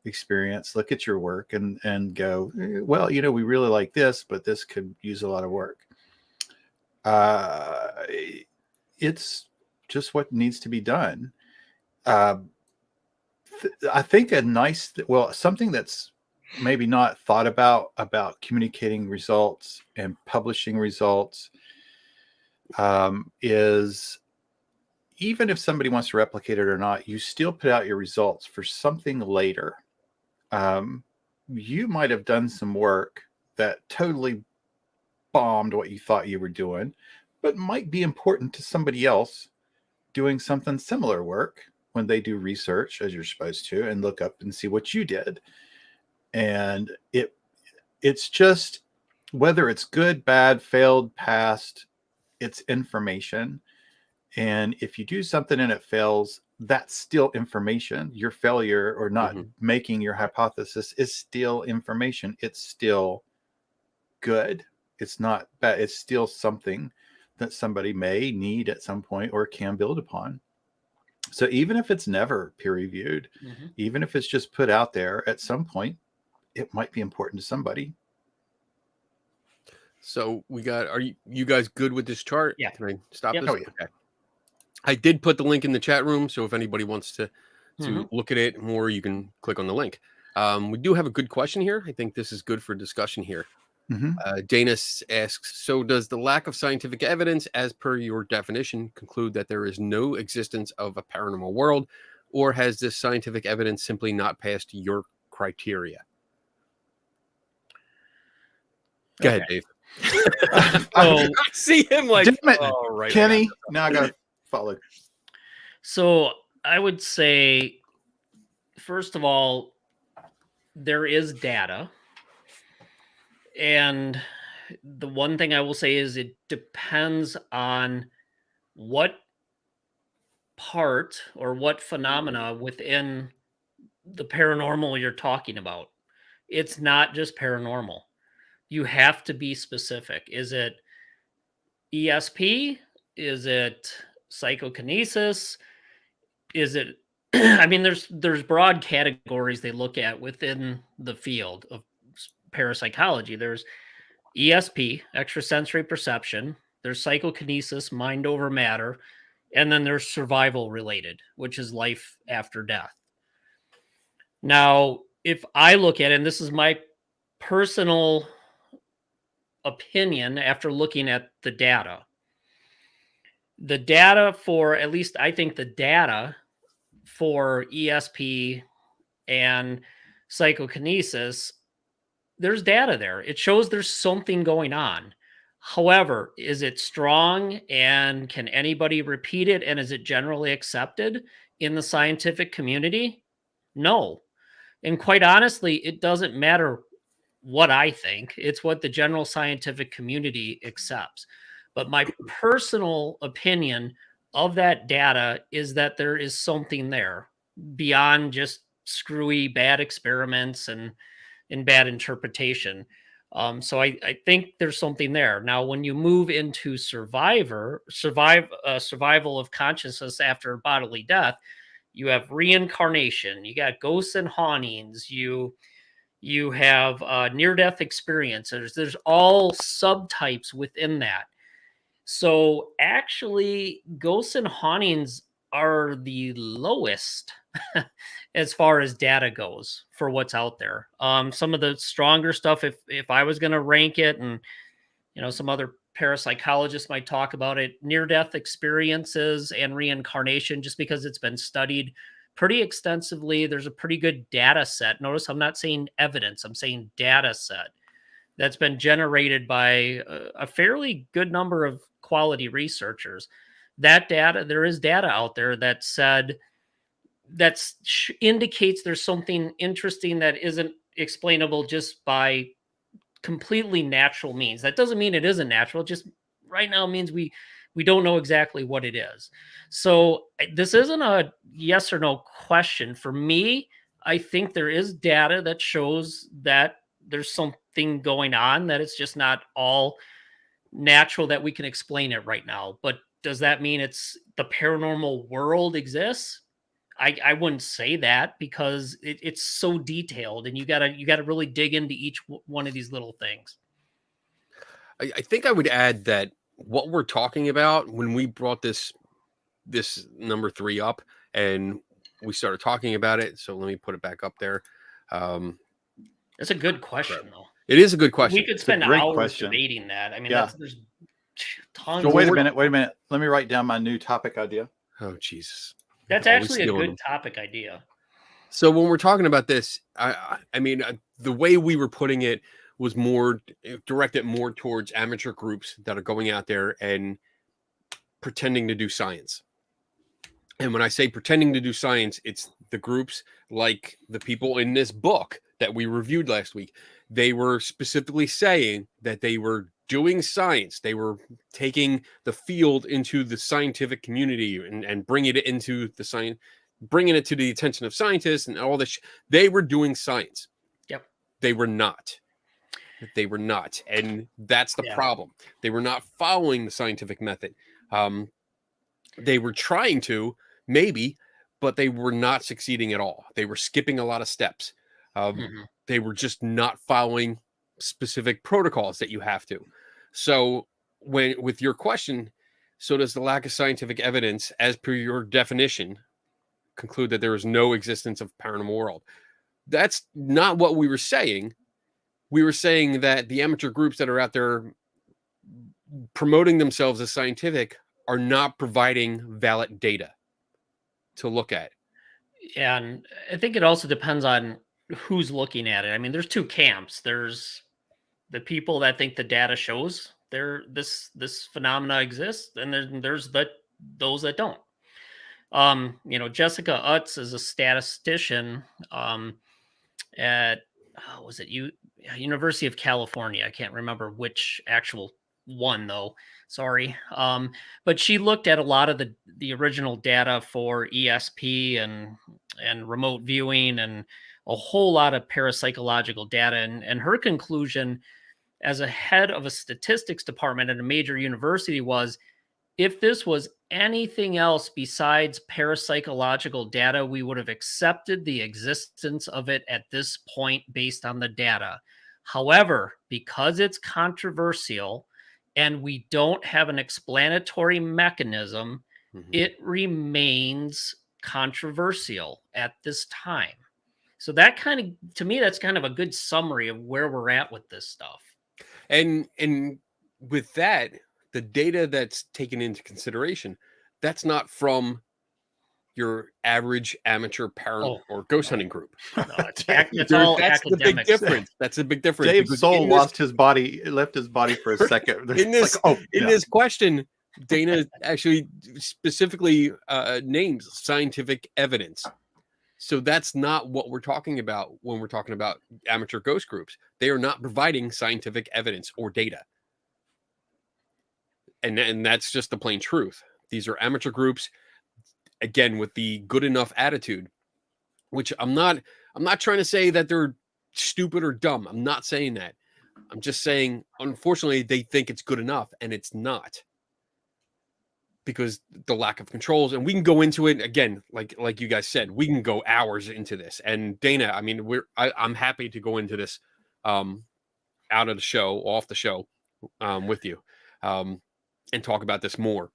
experience look at your work and go, well, we really like this, but this could use a lot of work. It's just what needs to be done. I think something that's maybe not thought about communicating results and publishing results is, even if somebody wants to replicate it or not, you still put out your results for something later. You might have done some work that totally bombed what you thought you were doing, but might be important to somebody else doing something similar work when they do research, as you're supposed to, and look up and see what you did. And it's just, whether it's good, bad, failed, passed, it's information. And if you do something and it fails, that's still information. Your failure or not making your hypothesis is still information. It's still good. It's not bad. It's still something that somebody may need at some point or can build upon. So even if it's never peer reviewed, even if it's just put out there, at some point, it might be important to somebody. So are you guys good with this chart? Yeah. Can I stop this? Oh, yeah. Okay. I did put the link in the chat room, so if anybody wants to look at it more, you can click on the link. We do have a good question here. I think this is good for discussion here. Dana asks, so does the lack of scientific evidence, as per your definition, conclude that there is no existence of a paranormal world, or has this scientific evidence simply not passed your criteria? Go ahead, Dave. I see him like, right, Kenny. Now I got to follow. So I would say, first of all, there is data. And the one thing I will say is it depends on what part or what phenomena within the paranormal you're talking about. It's not just paranormal. You have to be specific. Is it ESP? Is it psychokinesis? Is it, I mean, there's broad categories they look at within the field of parapsychology. There's ESP, extrasensory perception. There's psychokinesis, mind over matter. And then there's survival related, which is life after death. Now, if I look at it, and this is my personal opinion after looking at the data for, at least I think the data for ESP and psychokinesis, there's data there. It shows there's something going on. However, is it strong and can anybody repeat it? And is it generally accepted? in the scientific community? No. And quite honestly, it doesn't matter what I think. It's what the general scientific community accepts. But my personal opinion of that data is that there is something there beyond just screwy bad experiments and bad interpretation. So I think there's something there. Now, when you move into survival of consciousness after bodily death, you have reincarnation, you got ghosts and hauntings, you have near-death experiences. There's all subtypes within that. So actually, ghosts and hauntings are the lowest as far as data goes for what's out there. Some of the stronger stuff, if I was going to rank it, and some other parapsychologists might talk about it, near-death experiences and reincarnation, just because it's been studied pretty extensively. There's a pretty good data set. Notice I'm not saying evidence, I'm saying data set that's been generated by a fairly good number of quality researchers. That data, there is data out there that said that indicates there's something interesting that isn't explainable just by completely natural means. That doesn't mean it isn't natural. It just right now means we don't know exactly what it is. So this isn't a yes or no question. For me, I think there is data that shows that there's something going on, that it's just not all natural, that we can explain it right now. But does that mean it's the paranormal world exists? I wouldn't say that, because it's so detailed, and you gotta really dig into each one of these little things. I think I would add that what we're talking about when we brought this number 3 up and we started talking about it. So let me put it back up there. It's a good question, though. It is a good question. We could spend hours debating that. I mean, there's tons. So wait a minute. Let me write down my new topic idea. Oh, Jesus. That's actually a good topic idea. So when we're talking about this, I mean, the way we were putting it was more directed more towards amateur groups that are going out there and pretending to do science. And when I say pretending to do science, it's the groups like the people in this book that we reviewed last week. They were specifically saying that they were doing science. They were taking the field into the scientific community and bringing it into the science, bringing it to the attention of scientists and all this. They were doing science. Yep. They were not. And that's the problem. They were not following the scientific method. They were trying to, maybe, but they were not succeeding at all. They were skipping a lot of steps. They were just not following specific protocols that you have to. So with your question, so does the lack of scientific evidence, as per your definition, conclude that there is no existence of paranormal world? That's not what we were saying. We were saying that the amateur groups that are out there promoting themselves as scientific are not providing valid data to look at. And I think it also depends on who's looking at it. I mean, there's 2 camps. There's the people that think the data shows this phenomena exists, and then there's those that don't. Jessica Utz is a statistician at was it University of California? I can't remember which actual one though. Sorry. But she looked at a lot of the original data for ESP and remote viewing and a whole lot of parapsychological data. And her conclusion as a head of a statistics department at a major university was, if this was anything else besides parapsychological data, we would have accepted the existence of it at this point based on the data. However, because it's controversial and we don't have an explanatory mechanism, it remains controversial at this time. So that to me, that's kind of a good summary of where we're at with this stuff. And with that, the data that's taken into consideration, that's not from your average amateur or ghost hunting group. No, it's all that's academic. The big difference. That's a big difference. Dave's soul left his body for a second. In this question, Dana actually specifically names scientific evidence. So that's not what we're talking about when we're talking about amateur ghost groups. They are not providing scientific evidence or data. And that's just the plain truth. These are amateur groups, again, with the good enough attitude, which I'm not trying to say that they're stupid or dumb. I'm not saying that. I'm just saying, unfortunately, they think it's good enough, and it's not, because the lack of controls. And we can go into it again, like you guys said, we can go hours into this. And Dana, I mean, I'm happy to go into this out of the show, off the show, with you, and talk about this more.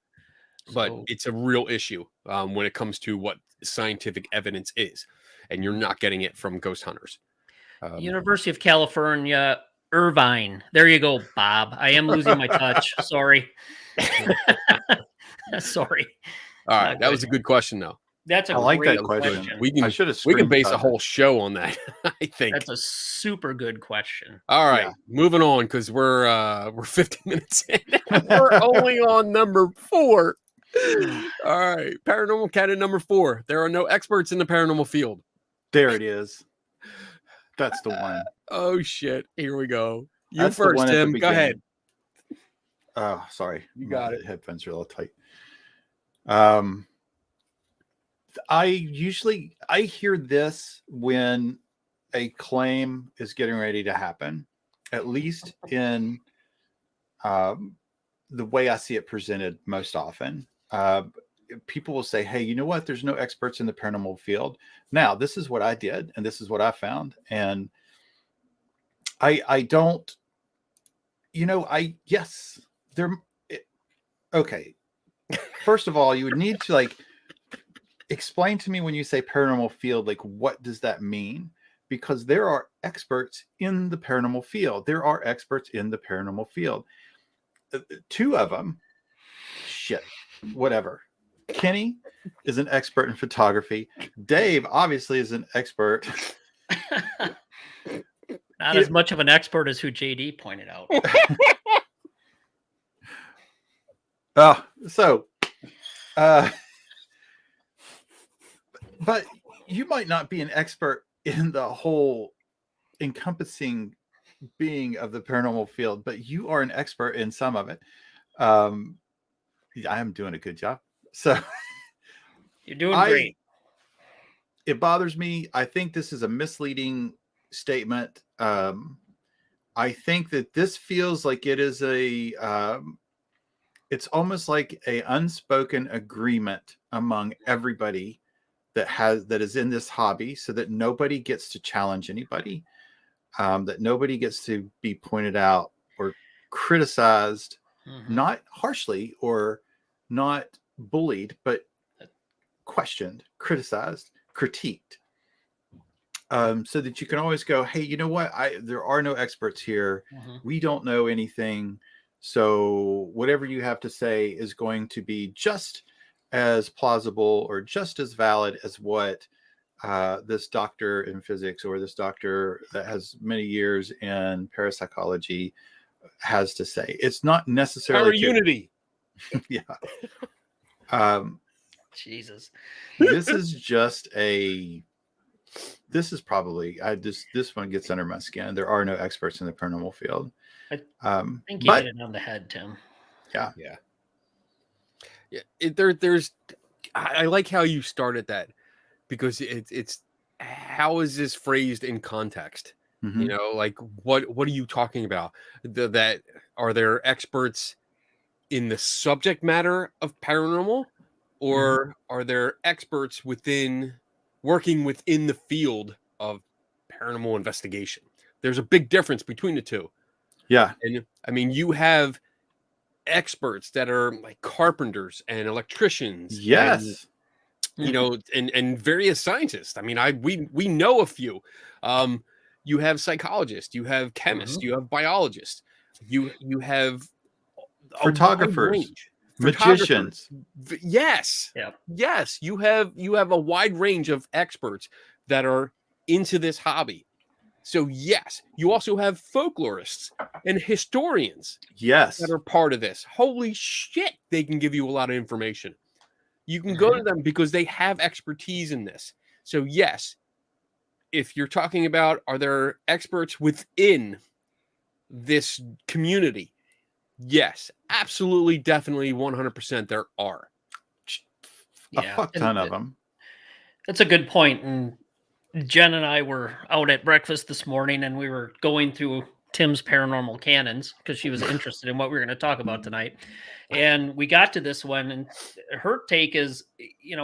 But it's a real issue when it comes to what scientific evidence is, and you're not getting it from ghost hunters. University of California, Irvine. There you go, Bob. I am losing my touch. Sorry. Sorry. All right, that was a good question, though. That's a I like great that question. We I should have. we can base a whole show on that. I think That's a super good question. All right, Yeah. moving on, because we're 50 minutes in. We're only on number 4. All right, paranormal canon number 4. There are no experts in the paranormal field. There it is. That's the one. Oh shit! Here we go. You That's the first, one at the Tim. Go ahead. Oh, sorry. You got My it. Headphones are a little tight. I hear this when a claim is getting ready to happen, at least in the way I see it presented most often. People will say, hey, you know what? There's no experts in the paranormal field. Now, this is what I did, and this is what I found. And I don't, yes, okay. First of all, you would need to explain to me when you say paranormal field, what does that mean? Because there are experts in the paranormal field. There are experts in the paranormal field. 2 of them, whatever. Kenny is an expert in photography. Dave obviously is an expert. Not as much of an expert as who JD pointed out. But you might not be an expert in the whole encompassing being of the paranormal field, but you are an expert in some of it. I am doing a good job. So You're doing great. It bothers me. I think this is a misleading statement. I think that this feels like it is it's almost like a unspoken agreement among everybody that is in this hobby, so that nobody gets to challenge anybody, that nobody gets to be pointed out or criticized, not harshly or not bullied, but questioned, criticized, critiqued, so that you can always go, hey, you know what? There are no experts here. We don't know anything. So whatever you have to say is going to be just as plausible or just as valid as what this doctor in physics or this doctor that has many years in parapsychology has to say. It's not necessarily Power unity. Yeah. Jesus. This is probably this one gets under my skin. There are no experts in the paranormal field. I think you hit it on the head, Tim. Yeah. There's I like how you started that, because it's how is this phrased in context? What are you talking about? That are there experts in the subject matter of paranormal, or are there experts working within the field of paranormal investigation? There's a big difference between the two. Yeah. And I mean, you have experts that are like carpenters and electricians. Yes. And various scientists. I mean, we know a few. You have psychologists, you have chemists, you have biologists, you have photographers, magicians. Yes. Yeah. Yes. You have a wide range of experts that are into this hobby. So yes, you also have folklorists And historians Yes. that are part of this, holy shit, they can give you a lot of information. You can go to them because they have expertise in this. So yes, if you're talking about, are there experts within this community? Yes, absolutely, definitely, 100% there are. A fuck ton of them. That's a good point. And Jen and I were out at breakfast this morning, and we were going through Tim's paranormal cannons because she was interested in what we were going to talk about tonight. And we got to this one, and her take is,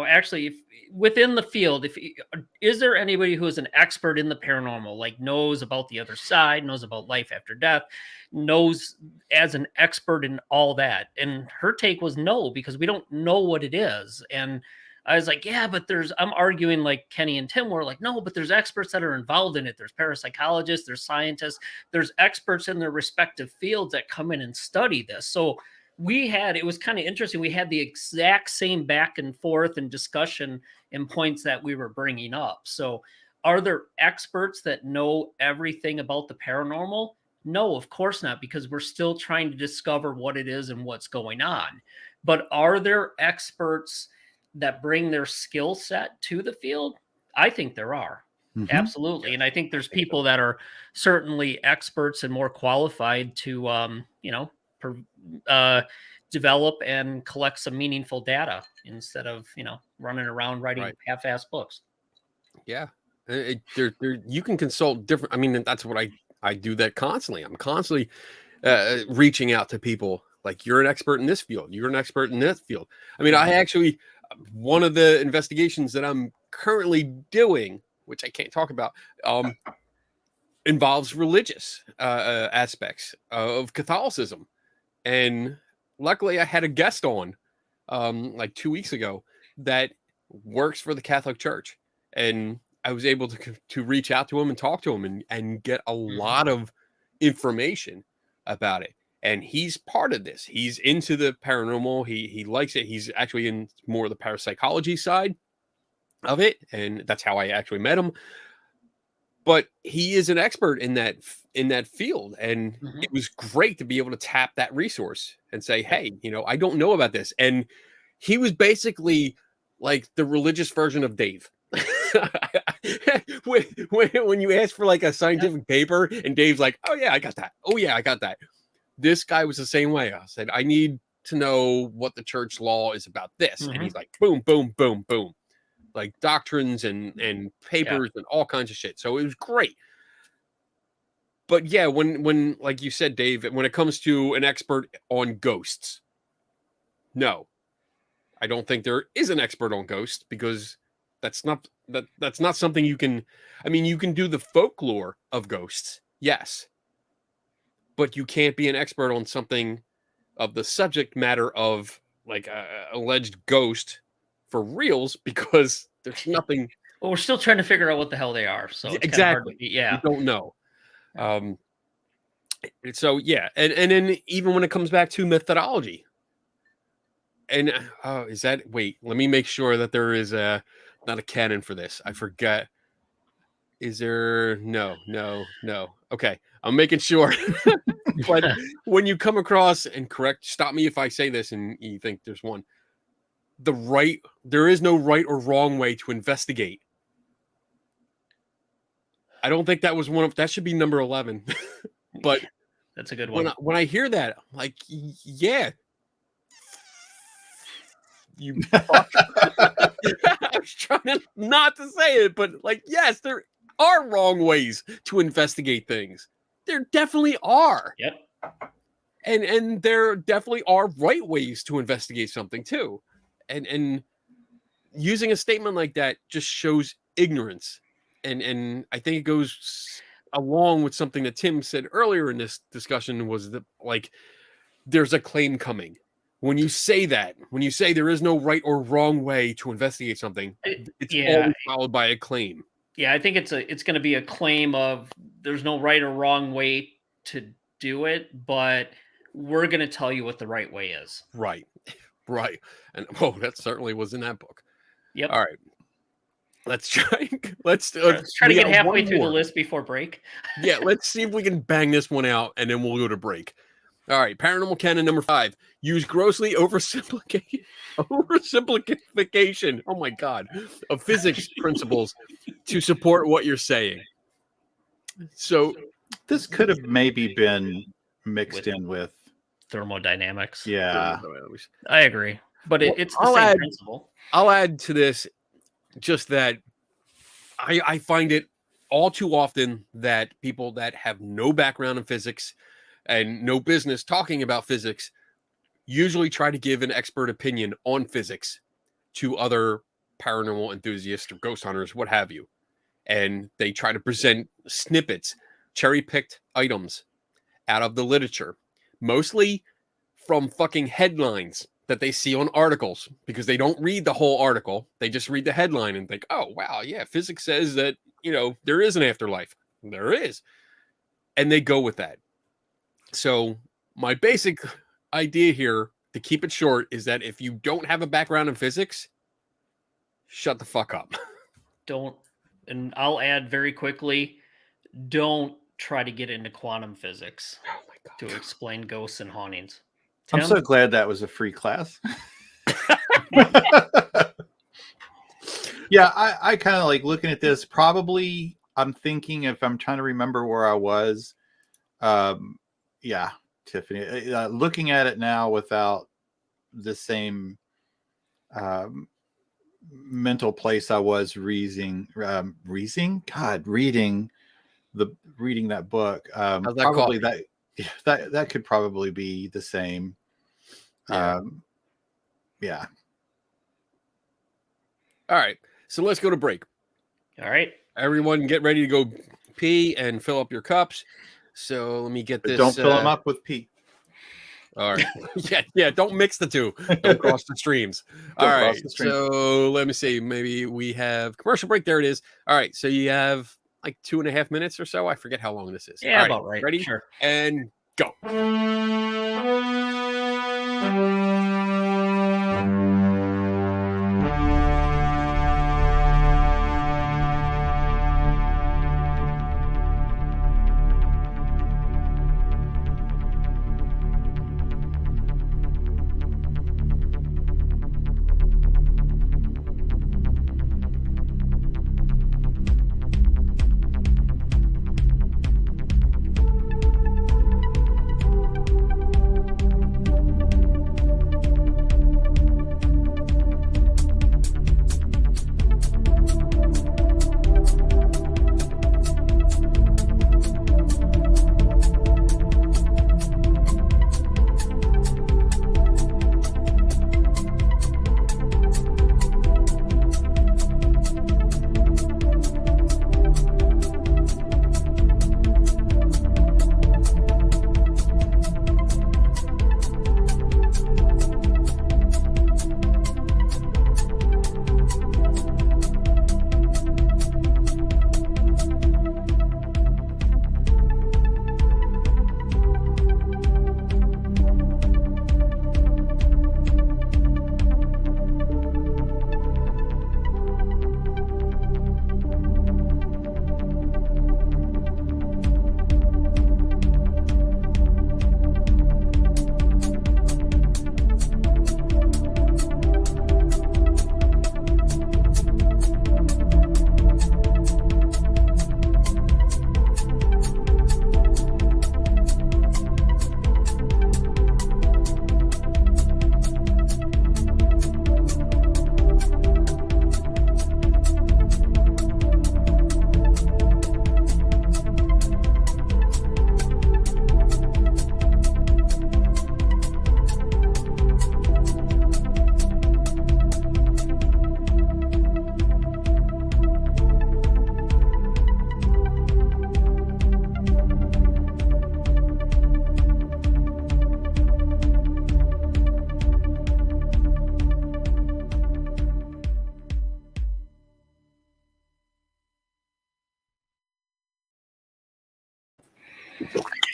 actually, if within the field, is there anybody who is an expert in the paranormal, like knows about the other side, knows about life after death, knows as an expert in all that? And her take was no, because we don't know what it is. And I was like, yeah, but I'm arguing like Kenny and Tim were like, no, but there's experts that are involved in it. There's parapsychologists, there's scientists, there's experts in their respective fields that come in and study this. So it was kind of interesting. We had the exact same back and forth and discussion and points that we were bringing up. So are there experts that know everything about the paranormal? No, of course not, because we're still trying to discover what it is and what's going on. But are there experts that bring their skill set to the field? I think there are. Absolutely. And I think there's people that are certainly experts and more qualified to, develop and collect some meaningful data instead of, running around writing half-assed books. Yeah. You can consult different. I mean, that's what I do that constantly. I'm constantly reaching out to people like, you're an expert in this field. You're an expert in this field. I mean, I actually, one of the investigations that I'm currently doing, which I can't talk about, involves religious aspects of Catholicism. And luckily I had a guest on like 2 weeks ago that works for the Catholic Church. And I was able to reach out to him and talk to him and get a lot of information about it. And he's part of this. He's into the paranormal. He likes it. He's actually in more of the parapsychology side of it. And that's how I actually met him. But he is an expert in that field. And it was great to be able to tap that resource and say, hey, I don't know about this. And he was basically like the religious version of Dave. when you ask for like a scientific paper and Dave's like, oh yeah, I got that. Oh yeah, I got that. This guy was the same way. I said, I need to know what the church law is about this. And he's like, boom, boom, boom, boom. Like doctrines and papers and all kinds of shit. So it was great. But yeah, when like you said, Dave, when it comes to an expert on ghosts, no, I don't think there is an expert on ghosts, because that's not something you can. I mean, you can do the folklore of ghosts, yes, but you can't be an expert on something of the subject matter of like a alleged ghost for reals, because there's nothing. Well, we're still trying to figure out what the hell they are. So it's exactly, kind of hard you don't know. So yeah, and then even when it comes back to methodology, and wait, let me make sure that there is not a canon for this. I forget. Is there? No. Okay, I'm making sure. But when you come across, and stop me if I say this and you think there's one, there is no right or wrong way to investigate. I don't think that was that should be number 11. But that's a good one. When I hear that, I'm like, yeah, you fuck. I was trying not to say it, but like, yes, there are wrong ways to investigate things. There definitely are. Yep. And there definitely are right ways to investigate something too. And using a statement like that just shows ignorance. And I think it goes along with something that Tim said earlier in this discussion, was that like, there's a claim coming. When you say there is no right or wrong way to investigate something, it's always followed by a claim. Yeah, I think it's going to be a claim of there's no right or wrong way to do it, but we're going to tell you what the right way is. Right. And that certainly was in that book. Yep. All right. let's try. Let's try to we get got halfway one through the more. list before break. Yeah, let's see if we can bang this one out, and then we'll go to break. All right, paranormal canon number 5. Use grossly oversimplification. Oh my god, of physics principles to support what you're saying. So This could have maybe been mixed in with. Thermodynamics. Yeah. I agree, but it's the I'll same add- principle. I'll add to this just that I find it all too often that people that have no background in physics and no business talking about physics usually try to give an expert opinion on physics to other paranormal enthusiasts or ghost hunters, what have you. And they try to present snippets, cherry-picked items out of the literature, mostly from fucking headlines that they see on articles, because they don't read the whole article. They just read the headline and think, oh, wow, yeah, physics says that, there is an afterlife. There is. And they go with that. So my basic idea here, to keep it short, is that if you don't have a background in physics, shut the fuck up. Don't, and I'll add very quickly, don't try to get into quantum physics to explain ghosts and hauntings. I'm Tim? so glad that was a free class. Yeah, I kind of like looking at this. Probably, I'm thinking, if I'm trying to remember where I was. Yeah, Tiffany. Looking at it now without the same mental place I was reading that book. How's that Probably coffee? that could probably be the same. Yeah. Yeah. All right. So let's go to break. All right. Everyone get ready to go pee and fill up your cups. So let me get But this. don't fill them up with pee. All right. Yeah. Don't mix the two. Don't cross the streams. All right. So let me see. Maybe we have commercial break. There it is. All right. So you have like 2.5 minutes or so. I forget how long this is. Yeah, all about right. Ready? Sure. And go.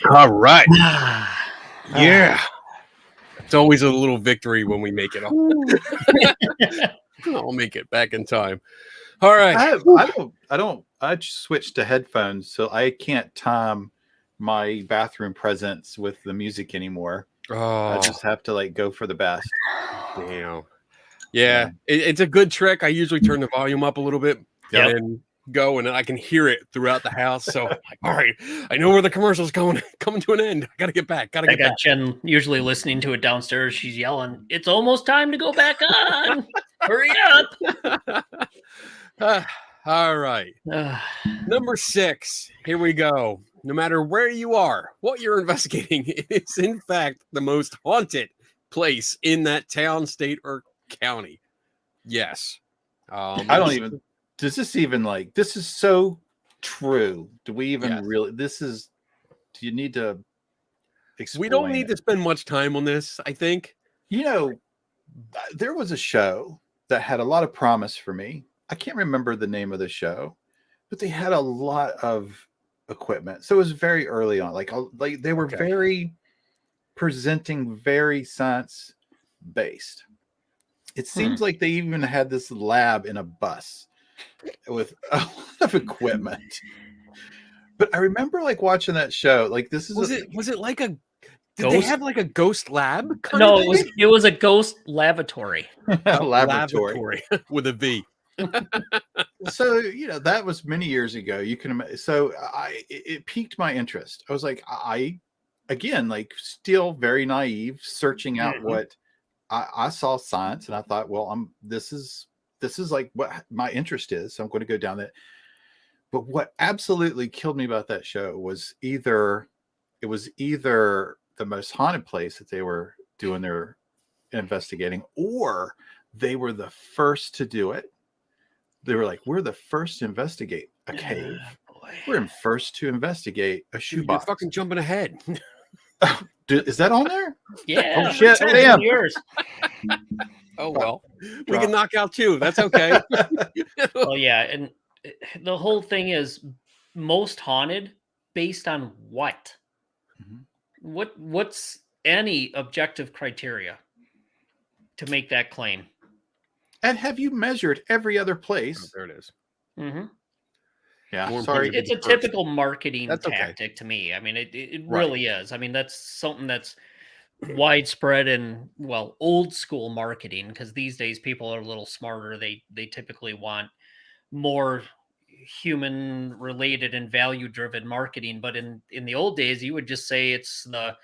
All right. Yeah. It's always a little victory when we make it all. I'll make it back in time. All right. I just switched to headphones, so I can't time my bathroom presence with the music anymore. I Oh, just have to like go for the best. damn. Yeah, it's a good trick. I usually turn the volume up a little bit Yep. and then go, and I can hear it throughout the house. So, I'm like, all right, I know where the commercial's coming to an end. I gotta get back. I got Jen usually listening to it downstairs. She's yelling, "It's almost time to go back on! Hurry up!" All right. Number 6. Here we go. No matter where you are, what you're investigating is in fact the most haunted place in that town, state, or county. Yes. I don't even. Does this even like? This is so true. Do we even really? This is. Do you need to explain? We don't need to spend much time on this, I think. You know, there was a show that had a lot of promise for me. I can't remember the name of the show, but they had a lot of equipment. So it was very early on. Like they were very presenting, very science based. It seems like they even had this lab in a bus with a lot of equipment. But I remember like watching that show. Like this is was it like a Did they have like a ghost lab? No, it was a ghost lavatory. laboratory with a V. So that was many years ago. You can imagine. So it piqued my interest. I was like, again, like still very naive, searching out what I saw science, and I thought, well, this is like what my interest is. So I'm going to go down that. But what absolutely killed me about that show was either the most haunted place that they were doing their investigating, or they were the first to do it. They were like, we're the first to investigate a cave. We're first to investigate a shoebox. You're fucking jumping ahead. Is that on there? Yeah. Oh shit! Damn. Yours. Oh well, we can knock out 2. That's okay. Well, yeah, and the whole thing is most haunted based on what? What's any objective criteria to make that claim? And have you measured every other place? Oh, there it is. Mm-hmm. Yeah, sorry. It's a typical marketing tactic okay. to me. I mean, it really is. I mean, that's something that's widespread in, well, old school marketing, because these days people are a little smarter. They typically want more human related and value driven marketing. But in the old days, you would just say it's the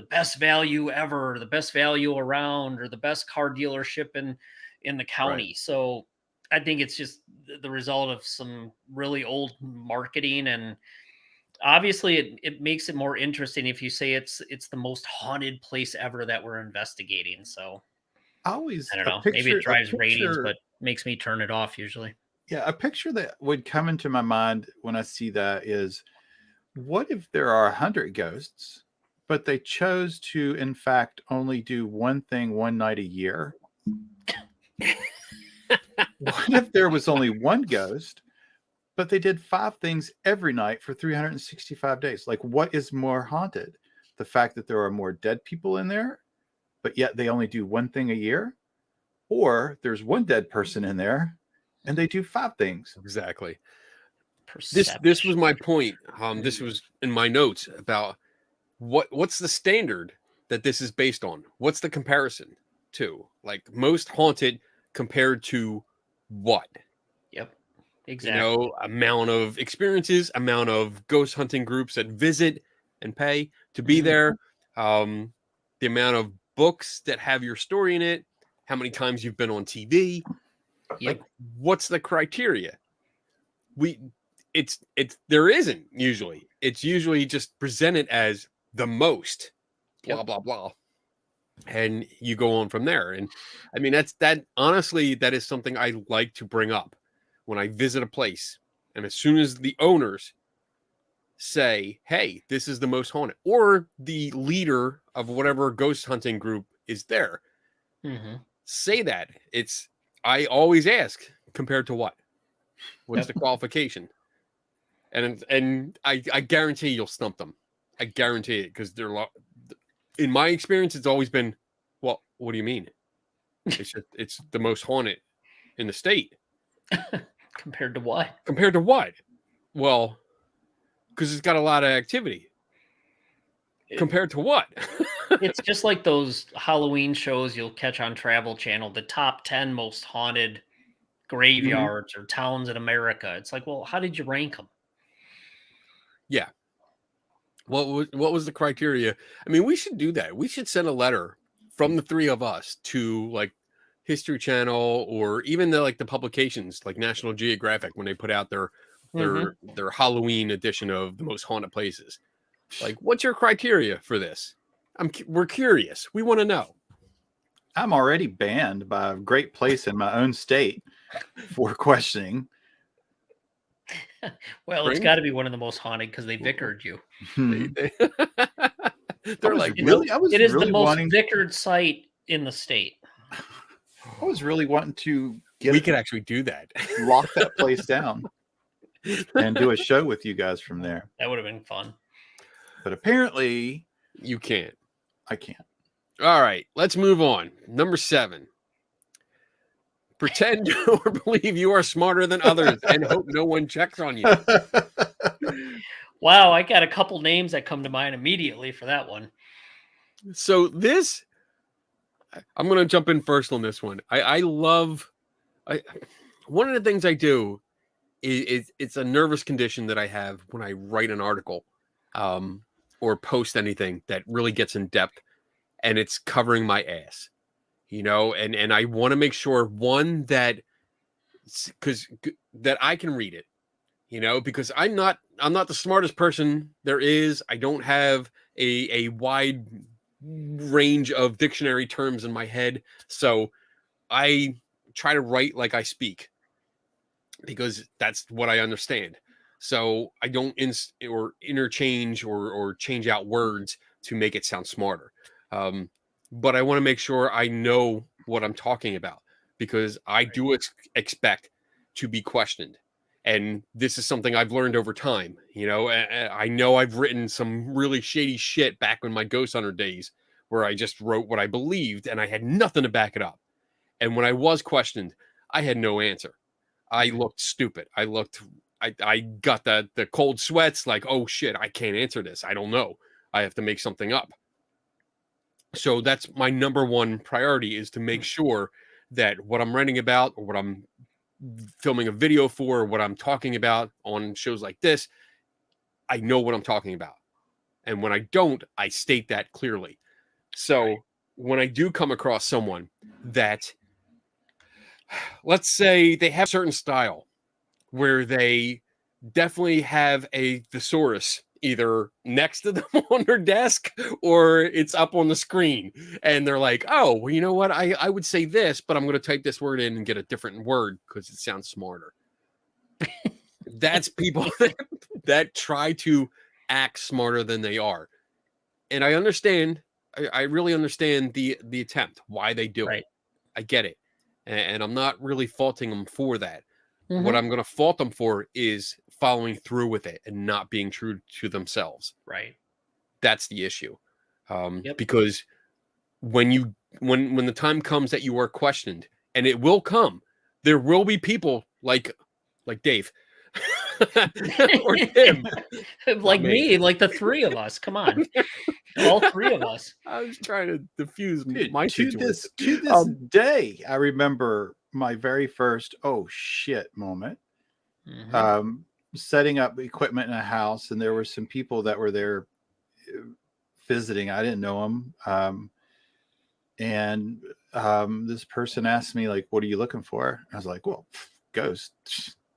best value ever, the best value around, or the best car dealership in the county. Right. So I think it's just the result of some really old marketing, and obviously it makes it more interesting if you say it's the most haunted place ever that we're investigating. So I don't know, maybe it drives ratings, but makes me turn it off usually. Yeah, a picture that would come into my mind when I see that is, what if there are 100 ghosts, but they chose to, in fact, only do one thing one night a year? What if there was only one ghost, but they did 5 things every night for 365 days? Like, what is more haunted? The fact that there are more dead people in there, but yet they only do one thing a year? Or there's one dead person in there and they do 5 things? Exactly. This was my point. This was in my notes about what's the standard that this is based on? What's the comparison to? Like, most haunted compared to what? Yep. Exactly. Amount of experiences, amount of ghost hunting groups that visit and pay to be there, the amount of books that have your story in it, how many times you've been on TV. Yep. Like, what's the criteria? There isn't usually. It's usually just presented as the most, blah, blah, blah. And you go on from there. And I mean, honestly, that is something I like to bring up when I visit a place. And as soon as the owners say, hey, this is the most haunted, or the leader of whatever ghost hunting group is there, say that. I always ask, compared to what? What's the qualification? And I guarantee you'll stump them. I guarantee it, because in my experience, it's always been, well, what do you mean? It's the most haunted. in the state. Compared to what? Compared to what? Well, because it's got a lot of activity. Compared to what? It's just like those Halloween shows you'll catch on Travel Channel, the top 10 most haunted graveyards or towns in America. It's like, well, how did you rank them? Yeah. What was the criteria? I mean, we should do that. We should send a letter from the three of us to like History Channel or even the publications like National Geographic when they put out their Halloween edition of the most haunted places. Like, what's your criteria for this? We're curious. We want to know. I'm already banned by a great place in my own state for questioning. Well, it's got to be one of the most haunted because they vicared you. They're like, it is the most vicared site in the state. I was really wanting to we could actually do that. Lock that place down and do a show with you guys from there. That would have been fun. But apparently you can't. I can't. All right, let's move on. Number 7. Pretend or believe you are smarter than others and hope no one checks on you. Wow, I got a couple names that come to mind immediately for that one. So this, I'm going to jump in first on this one. I love, one of the things I do is it's a nervous condition that I have when I write an article or post anything that really gets in depth, and it's covering my ass. And I want to make sure one that I can read it, because I'm not the smartest person there is. I don't have a wide range of dictionary terms in my head. So I try to write like I speak because that's what I understand. So I don't interchange or change out words to make it sound smarter. But I want to make sure I know what I'm talking about because I do expect to be questioned. And this is something I've learned over time. I know I've written some really shady shit back in my Ghost Hunter days where I just wrote what I believed and I had nothing to back it up. And when I was questioned, I had no answer. I looked stupid. I got the cold sweats like, oh shit, I can't answer this. I don't know. I have to make something up. So that's my number one priority is to make sure that what I'm writing about or what I'm filming a video for, or what I'm talking about on shows like this, I know what I'm talking about. And when I don't, I state that clearly. So when I do come across someone that, let's say they have a certain style where they definitely have a thesaurus either next to them on their desk or it's up on the screen. And they're like, oh, well, you know what? I would say this, but I'm going to type this word in and get a different word because it sounds smarter. That's people that try to act smarter than they are. And I understand. I really understand the attempt, why they do it. I get it. And I'm not really faulting them for that. Mm-hmm. What I'm going to fault them for is following through with it and not being true to themselves. Right. That's the issue. Because when the time comes that you are questioned, and it will come, there will be people like Dave or Tim, like me, like the three of us. Come on, all three of us. I was trying to diffuse my situation. To this day, I remember my very first oh shit moment. Mm-hmm. Setting up equipment in a house, and there were some people that were there visiting. I didn't know them. And this person asked me, like, what are you looking for? I was like, well, ghost,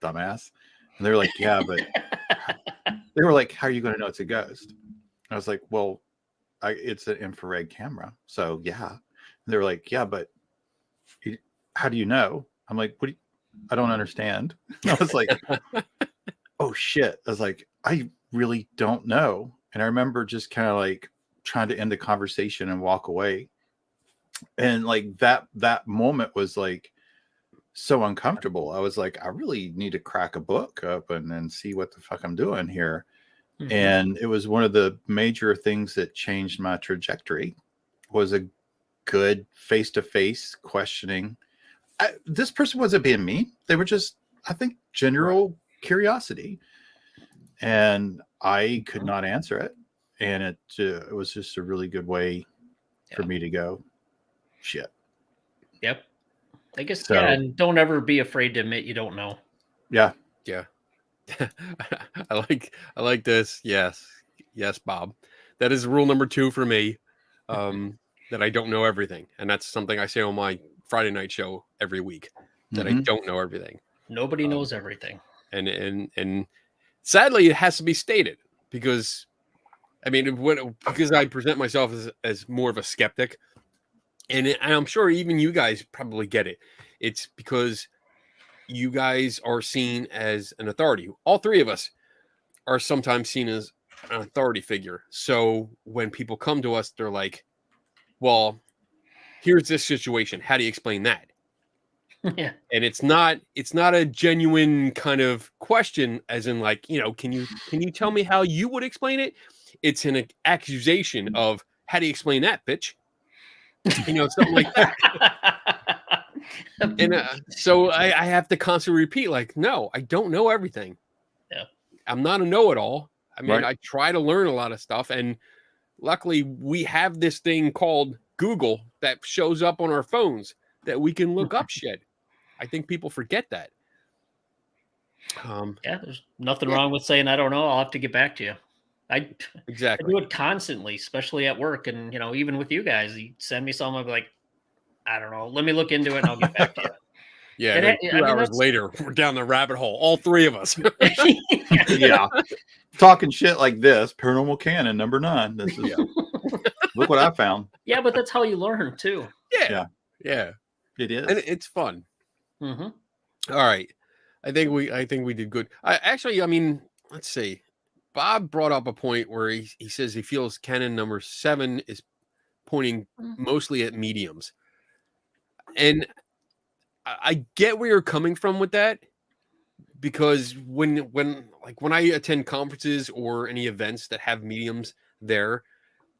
dumbass. And they were like, yeah, but they were like, how are you going to know it's a ghost? I was like, well, it's an infrared camera. So yeah. And they were like, yeah, but how do you know? I'm like, I don't understand. I was like, oh shit. I was like, I really don't know. And I remember just kind of like trying to end the conversation and walk away. And like that moment was like so uncomfortable. I was like, I really need to crack a book up and see what the fuck I'm doing here. Mm-hmm. And it was one of the major things that changed my trajectory was a good face-to-face questioning. this person wasn't being mean. They were just, I think, general curiosity. And I could not answer it. And it was just a really good way for me to go, shit. Yep. I guess, So- and don't ever be afraid to admit you don't know. Yeah. Yeah. I like this. Yes. Yes, Bob. That is rule number 2 for me. That I don't know everything. And that's something I say on my Friday night show every week, that I don't know everything. Nobody knows everything. And sadly it has to be stated, because I mean, because I present myself as more of a skeptic, and I'm sure even you guys probably get it. It's because you guys are seen as an authority. All 3 of us are sometimes seen as an authority figure. So when people come to us, they're like, well, here's this situation. How do you explain that? Yeah. And it's not a genuine kind of question, as in like, can you tell me how you would explain it? It's an accusation of, how do you explain that, bitch? Something like that. And so I have to constantly repeat, like, no, I don't know everything. Yeah. I'm not a know-it-all. I mean, Right. I try to learn a lot of stuff, and luckily we have this thing called Google that shows up on our phones that we can look up shit. I think people forget that. Yeah, there's nothing wrong with saying I don't know. I'll have to get back to you. I Exactly. do it constantly, especially at work, and even with you guys, you send me something, I'll be like, I don't know. Let me look into it, and I'll get back to you. Yeah, And then I 2 mean, hours that's- later, we're down the rabbit hole, all 3 of us. Yeah. Talking shit like this, Paranormal Cannon number 9. This is look what I found. Yeah, but that's how you learn too. Yeah. It is. And it's fun. Mm-hmm. All right. I think we did good. I mean, let's see. Bob brought up a point where he says he feels canon number 7 is pointing mostly at mediums. And I get where you're coming from with that, because when I attend conferences or any events that have mediums there,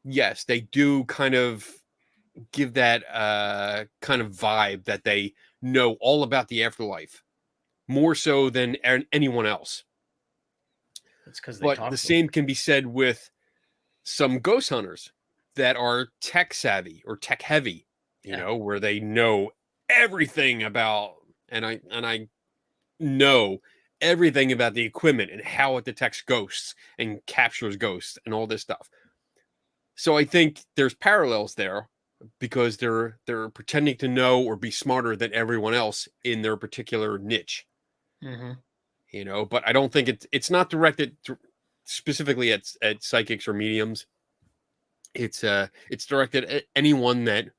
yes, they do kind of give that kind of vibe that they know all about the afterlife, more so than anyone else. That's because But the same can be said with some ghost hunters that are tech savvy or tech heavy, where they know everything about, and I know everything about the equipment and how it detects ghosts and captures ghosts and all this stuff. So I think there's parallels there, because they're pretending to know or be smarter than everyone else in their particular niche. Mm-hmm. But I don't think it's not directed specifically at psychics or mediums. It's directed at anyone that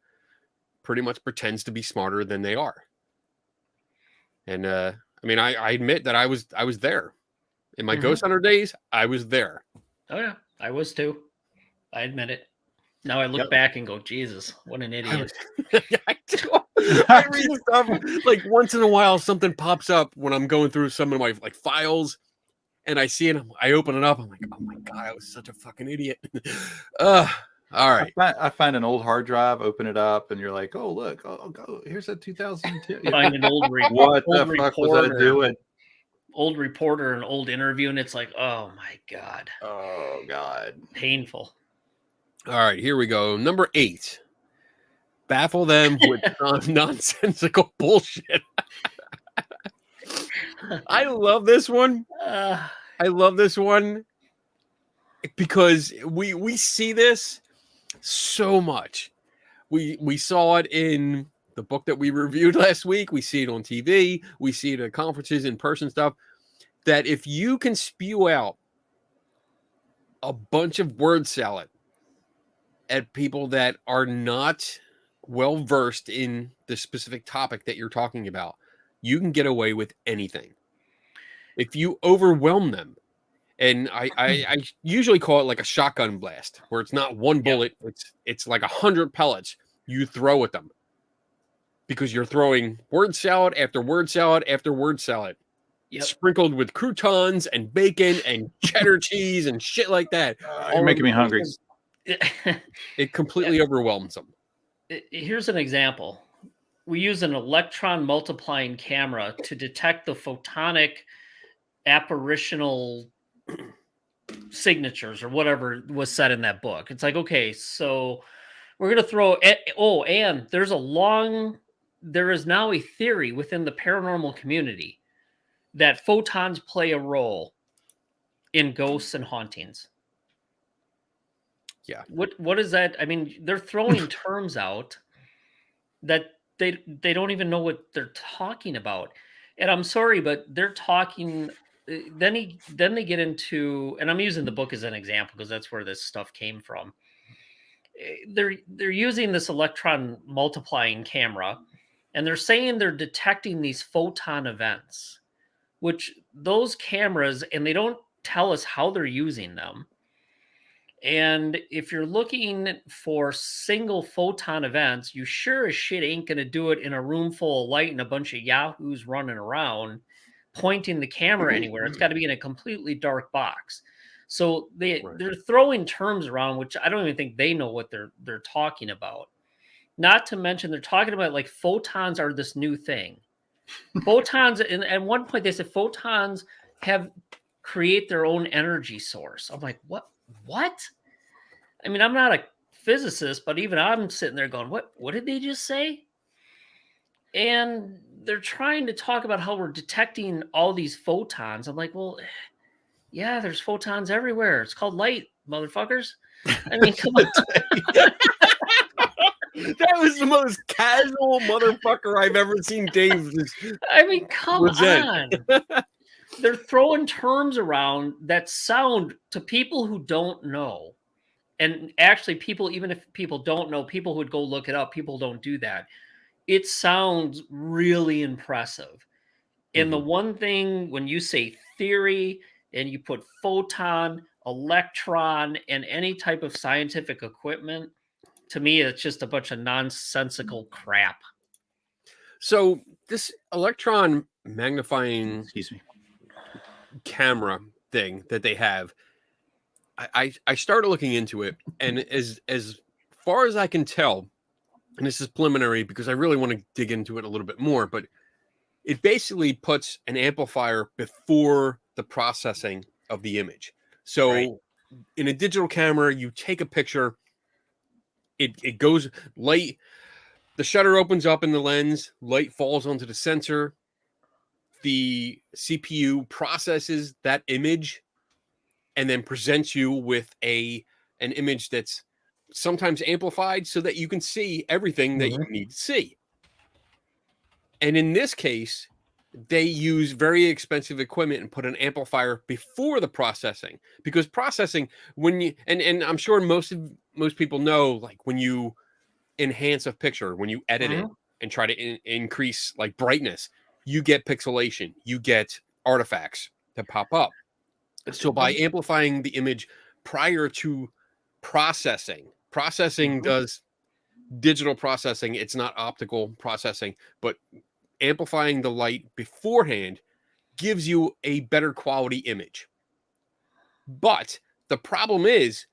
pretty much pretends to be smarter than they are. And I mean, I admit that I was there in my ghost hunter days. I was there. Oh yeah, I was too. I admit it. Now I look back and go, Jesus, what an idiot. I read stuff like once in a while, something pops up when I'm going through some of my files, and I see it. I open it up. I'm like, oh my God, I was such a fucking idiot. All right. I find an old hard drive, open it up, and you're like, oh, look, here's a 2002. Find an old What the fuck was I doing? Old reporter, an old interview, and it's like, oh my God. Oh, God. Painful. All right, here we go. Number 8. Baffle them with nonsensical bullshit. I love this one. I love this one because we see this so much. We saw it in the book that we reviewed last week. We see it on TV. We see it at conferences, in-person stuff. That if you can spew out a bunch of word salad at people that are not well versed in the specific topic that you're talking about, you can get away with anything. If you overwhelm them, and I usually call it like a shotgun blast, where it's not one bullet, it's like 100 pellets you throw at them, because you're throwing word salad after word salad after word salad, sprinkled with croutons and bacon and cheddar cheese and shit like that. You're making me hungry. It completely overwhelms them. Here's an example. we use an electron multiplying camera to detect the photonic apparitional signatures or whatever was said in that book. It's like, okay, so we're going to throw and there is now a theory within the paranormal community that photons play a role in ghosts and hauntings. Yeah. What is that? I mean, they're throwing terms out that they don't even know what they're talking about. And I'm sorry, but they're talking then they get into, and I'm using the book as an example because that's where this stuff came from. They're using this electron multiplying camera, and they're saying they're detecting these photon events, which those cameras, and they don't tell us how they're using them. And if you're looking for single photon events, you sure as shit ain't going to do it in a room full of light and a bunch of yahoos running around pointing the camera anywhere. It's got to be in a completely dark box. So they're throwing terms around, which I don't even think they know what they're talking about. Not to mention they're talking about like photons are this new thing. Photons, and at one point they said photons create their own energy source. I'm like, what? I mean, I'm not a physicist, but even I'm sitting there going, what did they just say? And they're trying to talk about how we're detecting all these photons. I'm like, well, yeah, there's photons everywhere. It's called light, motherfuckers. I mean, come on. That was the most casual motherfucker I've ever seen Dave. I mean, come on. They're throwing terms around that sound to people who don't know. And actually, even if people don't know, people who would go look it up, people don't do that. It sounds really impressive. And the one thing, when you say theory and you put photon, electron, and any type of scientific equipment, to me, it's just a bunch of nonsensical crap. So this electron magnifying camera thing that they have, I started looking into it, and as far as I can tell, and this is preliminary because I really want to dig into it a little bit more, but it basically puts an amplifier before the processing of the image. So in a digital camera, you take a picture, it goes light, the shutter opens up in the lens, light falls onto the sensor, the CPU processes that image and then presents you with an image that's sometimes amplified so that you can see everything that you need to see. And in this case, they use very expensive equipment and put an amplifier before the processing, because processing, when you, and I'm sure most people know, like when you enhance a picture, when you edit it and try to increase like brightness, you get pixelation, you get artifacts that pop up. So by amplifying the image prior to processing does digital processing. It's not optical processing, but amplifying the light beforehand gives you a better quality image. But the problem is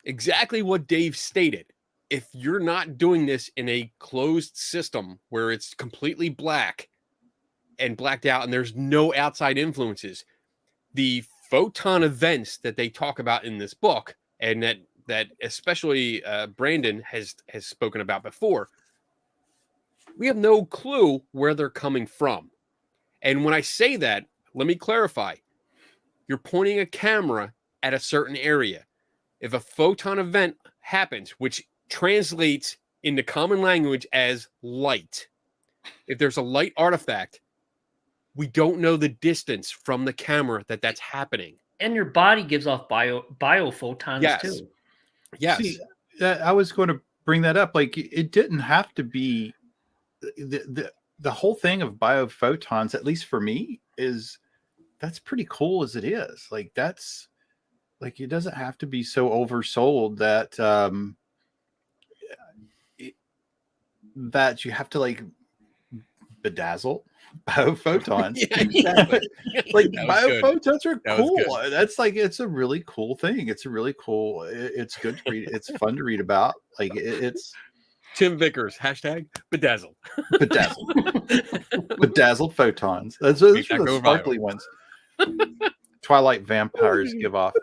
exactly what Dave stated. If you're not doing this in a closed system where it's completely black and blacked out and there's no outside influences, the photon events that they talk about in this book, and that especially Brandon has spoken about before, we have no clue where they're coming from. And when I say that, let me clarify. You're pointing a camera at a certain area. If a photon event happens, which translates into common language as light, if there's a light artifact, we don't know the distance from the camera that's happening. And your body gives off biophotons too. Yes. See, I was going to bring that up. Like, it didn't have to be the whole thing of biophotons, at least for me, that's pretty cool as it is. Like, that's like, it doesn't have to be so oversold that that you have to like bedazzle biophotons. Yeah, exactly. Like, biophotons are cool. Good. That's like, it's a really cool thing. It's a really cool, it's good to read. It's fun to read about. Like, it's Tim Vickers, hashtag bedazzled. Bedazzled. Bedazzled photons. Those Make are that the go sparkly ones. Twilight vampires give off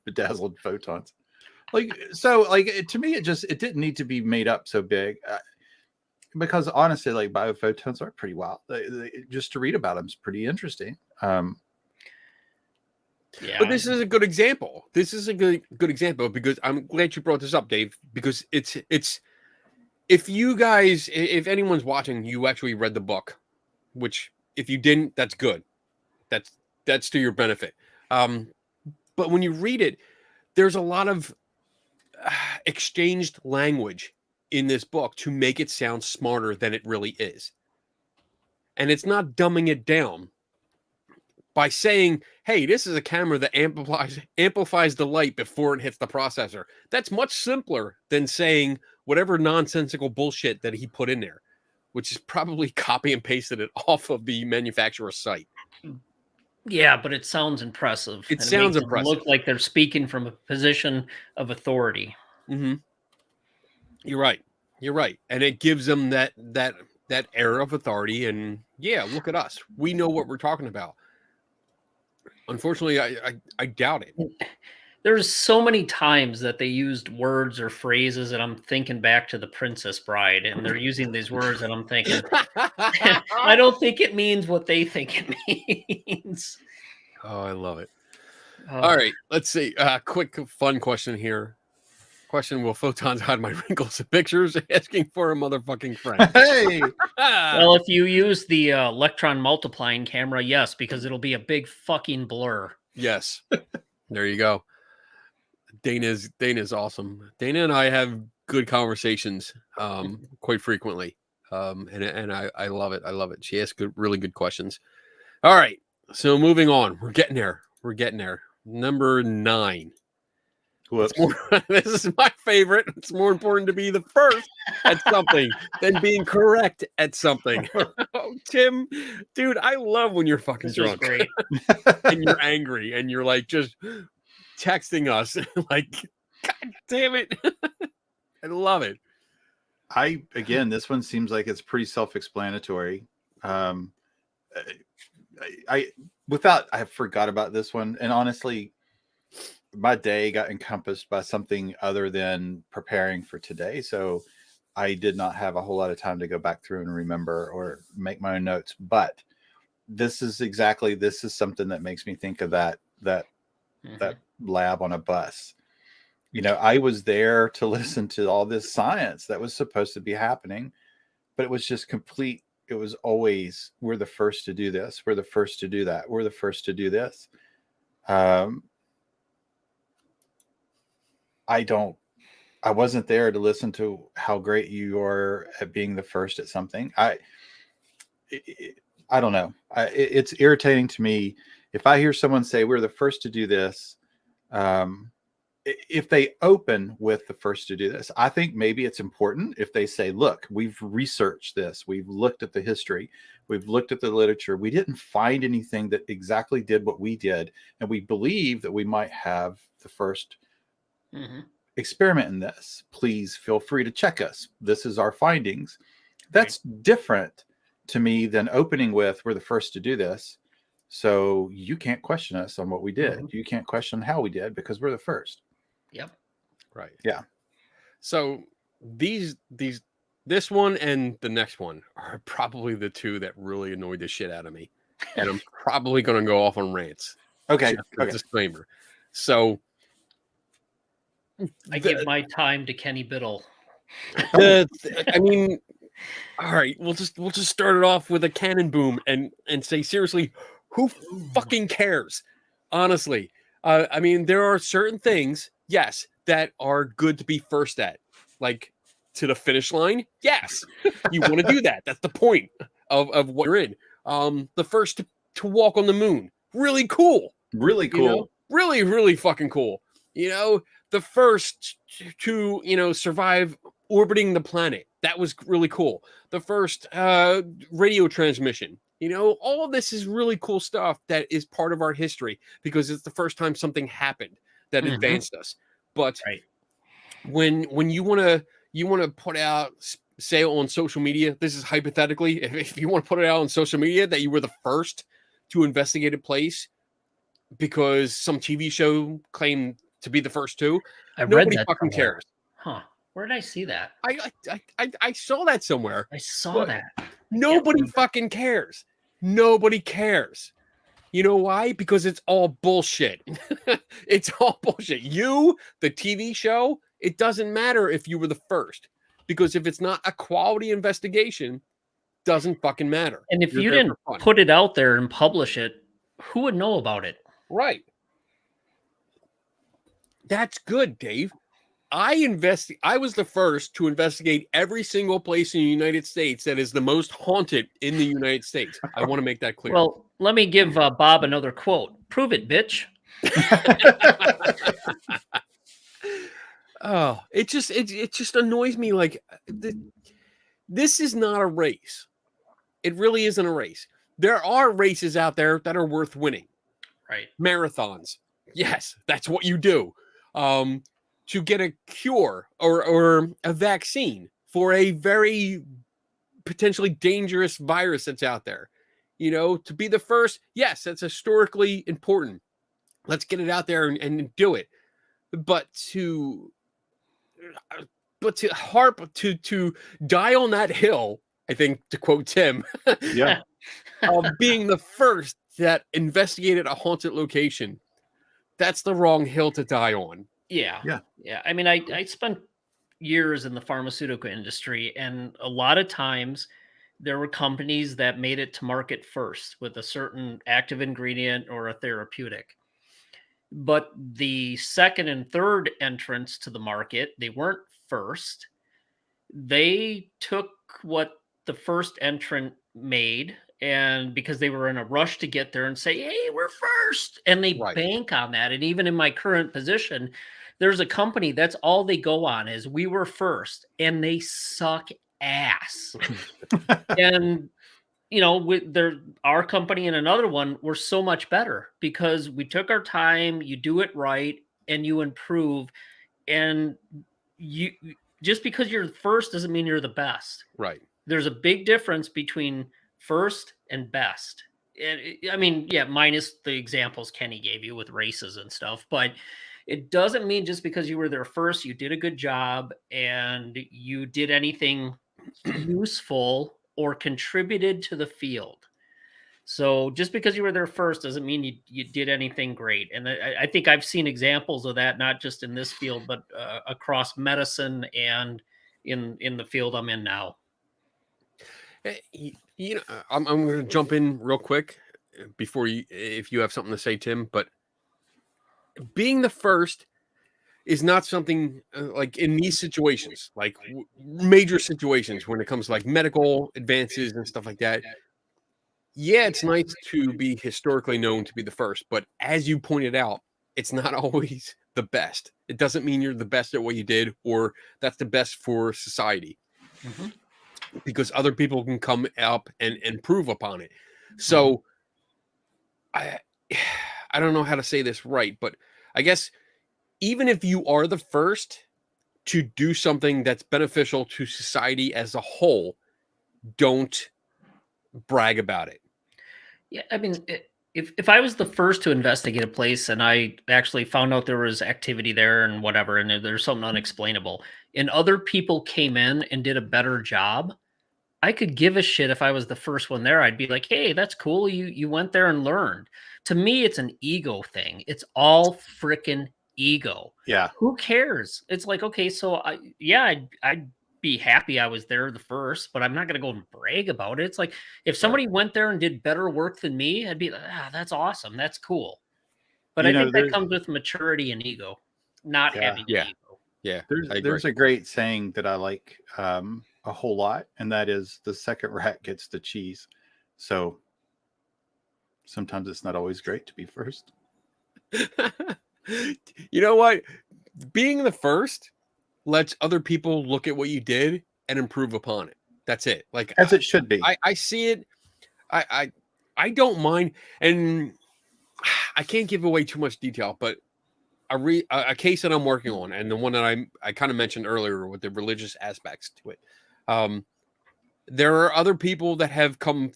bedazzled photons. To me, it didn't need to be made up so big. Because honestly, like biophotons are pretty wild. Just to read about them is pretty interesting. Yeah. But this is a good example. This is a good example because I'm glad you brought this up, Dave, because it's if you guys, if anyone's watching, you actually read the book, which if you didn't, that's good. That's to your benefit. But when you read it, there's a lot of exchanged language in this book to make it sound smarter than it really is. And it's not dumbing it down by saying, hey, this is a camera that amplifies the light before it hits the processor. That's much simpler than saying whatever nonsensical bullshit that he put in there, which is probably copy and pasted it off of the manufacturer's site. Yeah, but it sounds impressive. It sounds makes impressive. Them look like they're speaking from a position of authority. Mm-hmm. You're right. And it gives them that air of authority. And yeah, look at us. We know what we're talking about. Unfortunately, I doubt it. There's so many times that they used words or phrases, and I'm thinking back to The Princess Bride, and they're using these words, and I'm thinking, I don't think it means what they think it means. Oh, I love it. All right, let's see. Quick, fun question here. Will photons hide my wrinkles and pictures? Asking for a motherfucking friend. Hey! Well, if you use the electron multiplying camera, yes, because it'll be a big fucking blur. Yes. There you go. Dana's awesome. Dana and I have good conversations quite frequently. And I love it. I love it. She asks really good questions. All right. So moving on. We're getting there. Number 9. Whoops. This is my favorite. It's more important to be the first at something than being correct at something. Oh, Tim, dude, I love when you're fucking drunk. Great. And you're angry and you're like just texting us like, God damn it. I love it. This one seems like it's pretty self-explanatory. I forgot about this one, and honestly, my day got encompassed by something other than preparing for today. So I did not have a whole lot of time to go back through and remember or make my own notes. But this is something that makes me think of that lab on a bus. You know, I was there to listen to all this science that was supposed to be happening, but it was just complete. It was always, we're the first to do this. We're the first to do that. We're the first to do this. I wasn't there to listen to how great you are at being the first at something. I don't know. It's irritating to me if I hear someone say we're the first to do this. If they open with the first to do this, I think maybe it's important if they say, look, we've researched this. We've looked at the history. We've looked at the literature. We didn't find anything that exactly did what we did. And we believe that we might have the first experiment in this. Please feel free to check us. This is our findings. That's different to me than opening with, we're the first to do this. So you can't question us on what we did. You can't question how we did because we're the first. Yep. Right. Yeah. So this one and the next one are probably the two that really annoyed the shit out of me. And I'm probably going to go off on rants. Okay. Disclaimer. So I give my time to Kenny Biddle. I mean, all right, we'll just start it off with a cannon boom and say seriously, who fucking cares? Honestly, I mean, there are certain things, yes, that are good to be first at, like to the finish line. Yes, you want to do that. That's the point of what you're in. The first to walk on the moon, really cool. Really cool. You know? Really, really fucking cool. You know, the first to, survive orbiting the planet. That was really cool. The first radio transmission. All of this is really cool stuff that is part of our history because it's the first time something happened that advanced us. But when you want to put out, say on social media, this is hypothetically, if you want to put it out on social media that you were the first to investigate a place because some TV show claimed to be the first to, I read nobody that fucking somewhere. cares. Huh? Where did I see that? I saw that somewhere. I saw But that. nobody fucking cares. Nobody cares. You know why? Because it's all bullshit. It's all bullshit. You, the TV show, it doesn't matter if you were the first. Because if it's not a quality investigation, doesn't fucking matter. And if You're you there didn't for fun. put it out there and publish it, who would know about it? Right. That's good, Dave. I was the first to investigate every single place in the United States that is the most haunted in the United States. I want to make that clear. Well, let me give Bob another quote. Prove it, bitch. Oh, it just annoys me. Like this is not a race. It really isn't a race. There are races out there that are worth winning. Right. Marathons. Yes, that's what you do. To get a cure or a vaccine for a very potentially dangerous virus that's out there. You know, to be the first, yes, that's historically important. Let's get it out there and do it. But to die on that hill, I think, to quote Tim, Yeah. of being the first that investigated a haunted location, that's the wrong hill to die on. Yeah. Yeah. Yeah. I mean, I spent years in the pharmaceutical industry, and a lot of times there were companies that made it to market first with a certain active ingredient or a therapeutic. But the second and third entrants to the market, they weren't first. They took what the first entrant made, and because they were in a rush to get there and say, hey, we're first, and they Right. bank on that. And even in my current position, there's a company that's all they go on is we were first, and they suck ass. And you know, our company and another one were so much better because we took our time, you do it right, and you improve. And you just because you're first doesn't mean you're the best. Right. There's a big difference between first and best. And I mean, yeah, minus the examples Kenny gave you with races and stuff, but it doesn't mean just because you were there first, you did a good job and you did anything useful or contributed to the field. So just because you were there first doesn't mean you did anything great. And I think I've seen examples of that, not just in this field, but across medicine and in the field I'm in now. You know, I'm going to jump in real quick before if you have something to say, Tim, but being the first is not something like in these situations, like major situations when it comes to like medical advances and stuff like that. Yeah, it's nice to be historically known to be the first, but as you pointed out, it's not always the best. It doesn't mean you're the best at what you did or that's the best for society. Mm-hmm. Because other people can come up and improve upon it. So I don't know how to say this right, but I guess even if you are the first to do something that's beneficial to society as a whole, don't brag about it. Yeah, I mean, if I was the first to investigate a place and I actually found out there was activity there and whatever, and there's something unexplainable, and other people came in and did a better job, I could give a shit if I was the first one there. I'd be like, hey, that's cool. You went there and learned. To me, it's an ego thing. It's all freaking ego. Yeah. Who cares? It's like, okay, so I'd be happy I was there the first, but I'm not going to go and brag about it. It's like if somebody went there and did better work than me, I'd be like, that's awesome. That's cool. But I think that comes with maturity and ego, not having ego. Yeah. There's a great saying that I like a whole lot, and that is the second rat gets the cheese. So sometimes it's not always great to be first. You know what? Being the first lets other people look at what you did and improve upon it. That's it. Like as it should be. I see it. I don't mind, and I can't give away too much detail, but a case that I'm working on, and the one that I kind of mentioned earlier with the religious aspects to it. There are other people that have come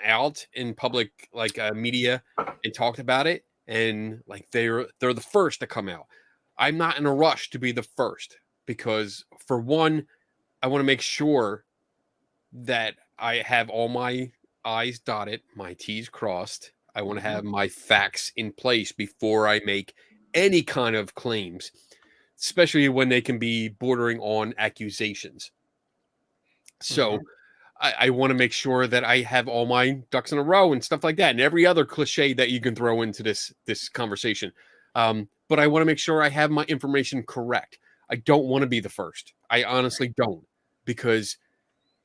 out in public, like media, and talked about it, and like they're the first to come out. I'm not in a rush to be the first because, for one, I want to make sure that I have all my I's dotted, my T's crossed. I want to have my facts in place before I make any kind of claims, especially when they can be bordering on accusations. So I want to make sure that I have all my ducks in a row and stuff like that, and every other cliche that you can throw into this conversation. But I want to make sure I have my information correct. I don't want to be the first. I honestly don't, because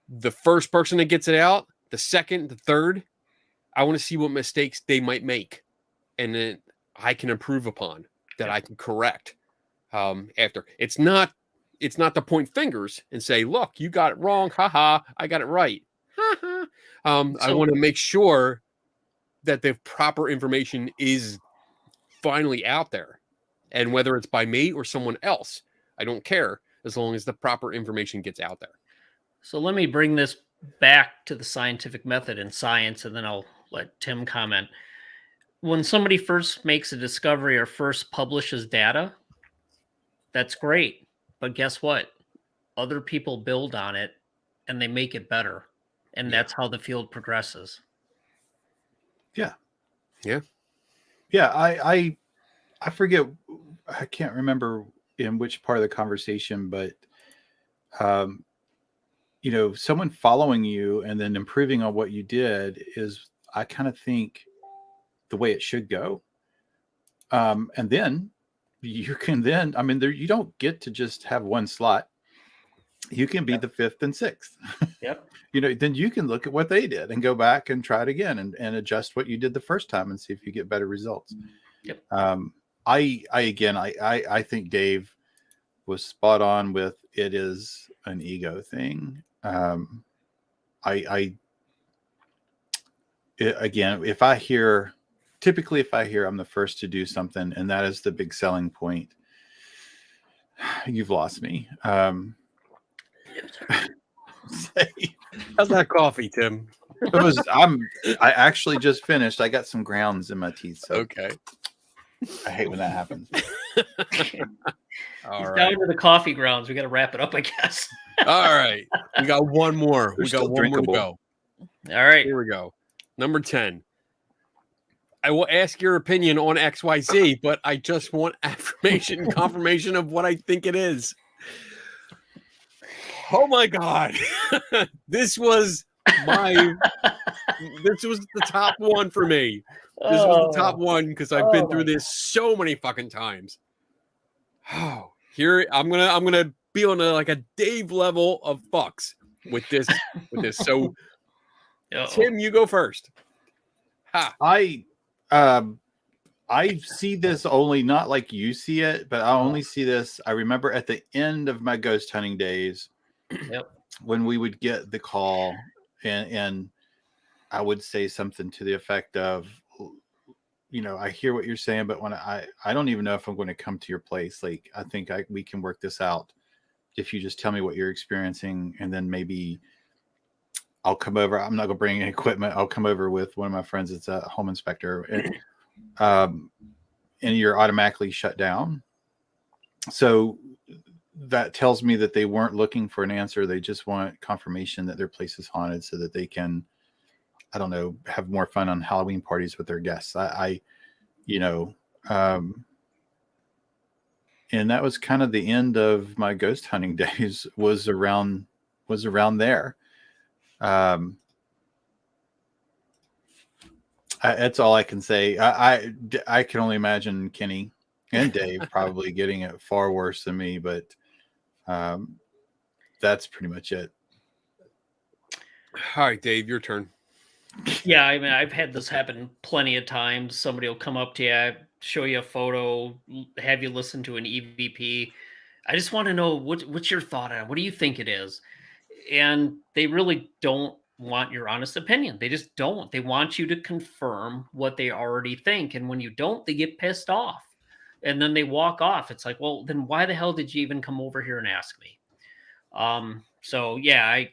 the first person that gets it out, the second, the third, I want to see what mistakes they might make, and then I can improve upon that. I can correct after. It's not to point fingers and say, look, you got it wrong. Haha, I got it right. I want to make sure that the proper information is finally out there. And whether it's by me or someone else, I don't care, as long as the proper information gets out there. So let me bring this back to the scientific method and science, and then I'll let Tim comment. When somebody first makes a discovery or first publishes data, that's great. But guess what? Other people build on it and they make it better. And that's how the field progresses. Yeah. Yeah. Yeah. I forget, I can't remember in which part of the conversation, but someone following you and then improving on what you did is, I kind of think, the way it should go. And then you can you don't get to just have one slot. You can be the fifth and sixth. Yep. Then you can look at what they did and go back and try it again and adjust what you did the first time and see if you get better results. Yep. I think Dave was spot on with, it is an ego thing. If I hear I'm the first to do something and that is the big selling point, you've lost me. How's that coffee, Tim? I actually just finished. I got some grounds in my teeth. So okay. I hate when that happens. All right. Down to the coffee grounds. We got to wrap it up, I guess. All right. We got one more. They're we got still one drinkable. more to go. All right. Here we go. Number 10. I will ask your opinion on XYZ, but I just want confirmation of what I think it is. Oh my God. This was the top one for me. This was the top one because I've been through this so many fucking times. Oh, here I'm gonna be on a Dave level of fucks with this. So, Tim, you go first. Ha. I see this only not like you see it, but I only see this. I remember at the end of my ghost hunting days, when we would get the call and I would say something to the effect of, I hear what you're saying, but when I don't even know if I'm going to come to your place. Like, I think we can work this out if you just tell me what you're experiencing, and then maybe I'll come over. I'm not going to bring any equipment. I'll come over with one of my friends. It's a home inspector, and you're automatically shut down. So that tells me that they weren't looking for an answer. They just want confirmation that their place is haunted so that they can, I don't know, have more fun on Halloween parties with their guests. And that was kind of the end of my ghost hunting days was around there. That's all I can say. I can only imagine Kenny and Dave probably getting it far worse than me, but that's pretty much it. All right, Dave, your turn. Yeah, I mean, I've had this happen plenty of times. Somebody will come up to you, show you a photo, have you listen to an EVP. I just want to know what's your thought on it? What do you think it is? And they really don't want your honest opinion. They just don't. They want you to confirm what they already think. And when you don't, they get pissed off. and then they walk off. It's like, well, then why the hell did you even come over here and ask me? So yeah,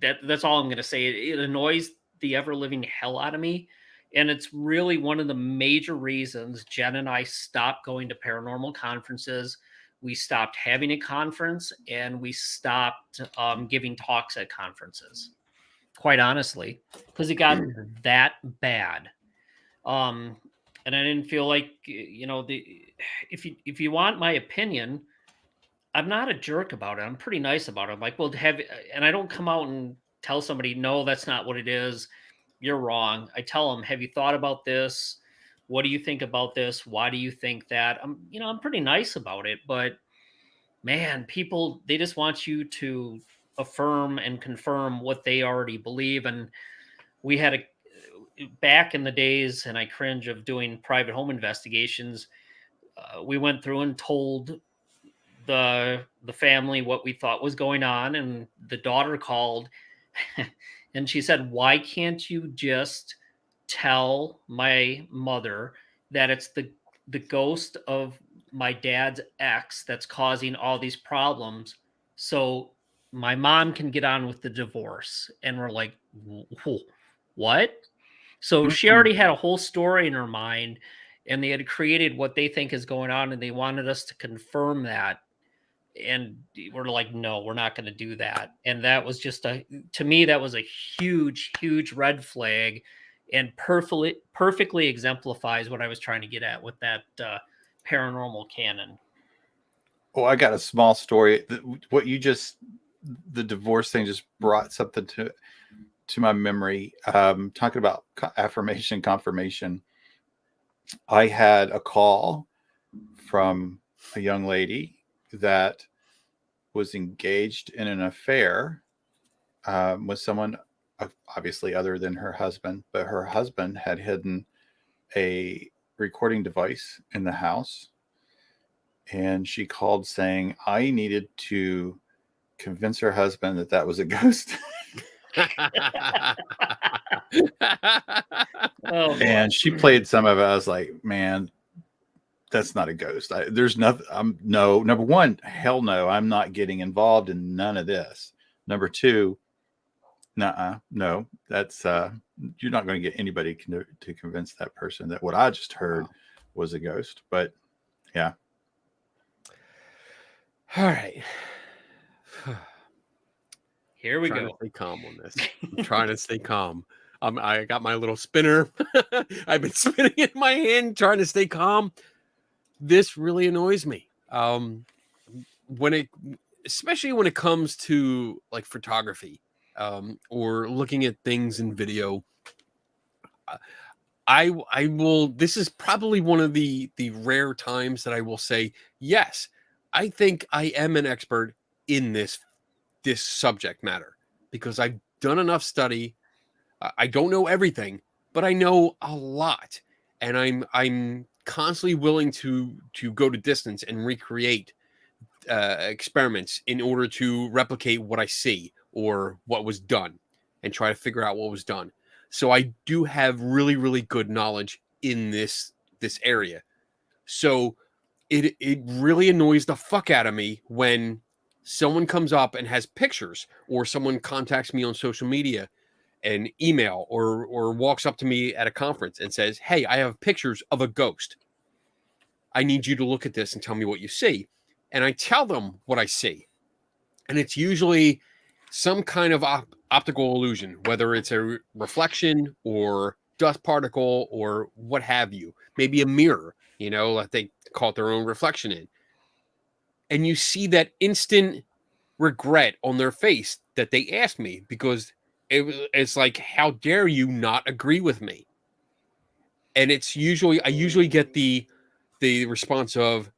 that's all I'm going to say. It annoys the ever living hell out of me. And it's really one of the major reasons Jen and I stopped going to paranormal conferences. We stopped having a conference, and we stopped giving talks at conferences, quite honestly, because it got that bad. And I didn't feel like, if you want my opinion, I'm not a jerk about it. I'm pretty nice about it. I'm like, well, and I don't come out and tell somebody, no, that's not what it is. You're wrong. I tell them, have you thought about this? What do you think about this? Why do you think that? I'm pretty nice about it, but man, people, they just want you to affirm and confirm what they already believe. And we had back in the days, and I cringe, of doing private home investigations. We went through and told the family what we thought was going on, and the daughter called and she said, why can't you just tell my mother that it's the ghost of my dad's ex that's causing all these problems, so my mom can get on with the divorce? And we're like, what? So she already had a whole story in her mind, and they had created what they think is going on, and they wanted us to confirm that. And we're like, no, we're not going to do that. And that was just to me, that was a huge, huge red flag, and perfectly exemplifies what I was trying to get at with that paranormal canon. Oh, I got a small story. The divorce thing just brought something to my memory. Talking about affirmation, confirmation. I had a call from a young lady that was engaged in an affair with someone obviously other than her husband, but her husband had hidden a recording device in the house. And she called saying I needed to convince her husband that was a ghost. And she played some of it. I was like, man, that's not a ghost. There's nothing. No, number one, hell no, I'm not getting involved in none of this. Number two, no, that's you're not going to get anybody to convince that person that what I just heard was a ghost. But yeah. All right. Here we go. go. Stay calm on this. I'm trying to stay calm. I got my little spinner. I've been spinning it in my hand, trying to stay calm. This really annoys me. Especially when it comes to like photography, or looking at things in video. I will. This is probably one of the rare times that I will say, yes, I think I am an expert in this subject matter, because I've done enough study. I don't know everything, but I know a lot, and I'm constantly willing to go to distance and recreate experiments in order to replicate what I see or what was done, and try to figure out what was done. So I do have really, really good knowledge in this area. So it really annoys the fuck out of me when someone comes up and has pictures, or someone contacts me on social media, an email, or walks up to me at a conference and says, hey, I have pictures of a ghost. I need you to look at this and tell me what you see. And I tell them what I see. And it's usually some kind of optical illusion, whether it's a reflection or dust particle or what have you. Maybe a mirror, that they caught their own reflection in. And you see that instant regret on their face that they asked me, because it's like, how dare you not agree with me? And I usually get the response of,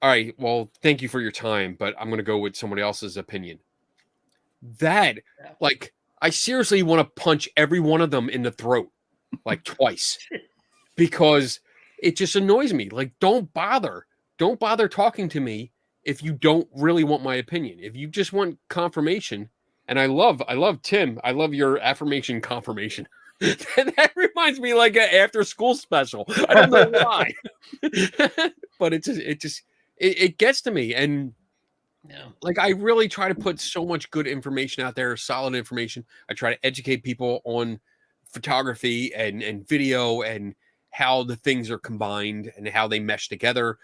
all right, well, thank you for your time, but I'm going to go with somebody else's opinion. That, like, I seriously want to punch every one of them in the throat, like twice, because it just annoys me. Like, don't bother talking to me if you don't really want my opinion. If you just want confirmation. And I love Tim. I love your affirmation confirmation. That reminds me like an after school special. I don't know why, but it gets to me. And Yeah. like, I really try to put so much good information out there, solid information. I try to educate people on photography and video and how the things are combined and how they mesh together.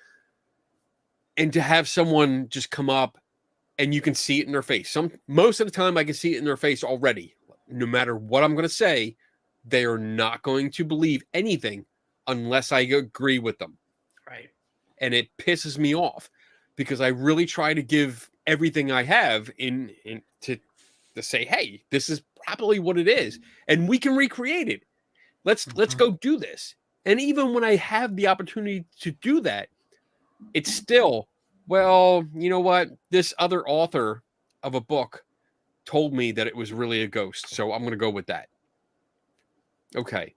And to have someone just come up and you can see it in their face. Most of the time I can see it in their face already. No matter what I'm going to say, they are not going to believe anything unless I agree with them. Right. And it pisses me off because I really try to give everything I have in to say, hey, this is probably what it is, and we can recreate it. Let's go do this. And even when I have the opportunity to do that, it's still, well, you know what? This other author of a book told me that it was really a ghost, so I'm going to go with that. Okay.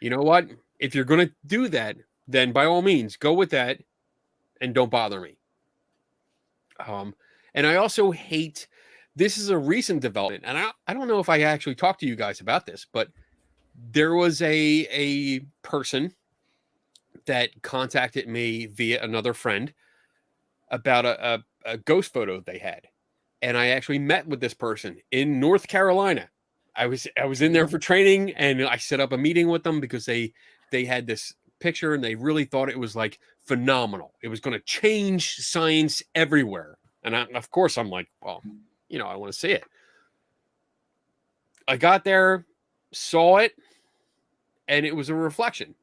You know what? If you're going to do that, then by all means, go with that and don't bother me. And I also hate, this is a recent development, and I don't know if I actually talked to you guys about this, but there was a person that contacted me via another friend about a ghost photo they had. And I actually met with this person in North Carolina. I was in there for training, and I set up a meeting with them because they had this picture and they really thought it was like phenomenal. It was going to change science everywhere. And of course I'm like, well, you know, I want to see it. I got there, saw it, and it was a reflection.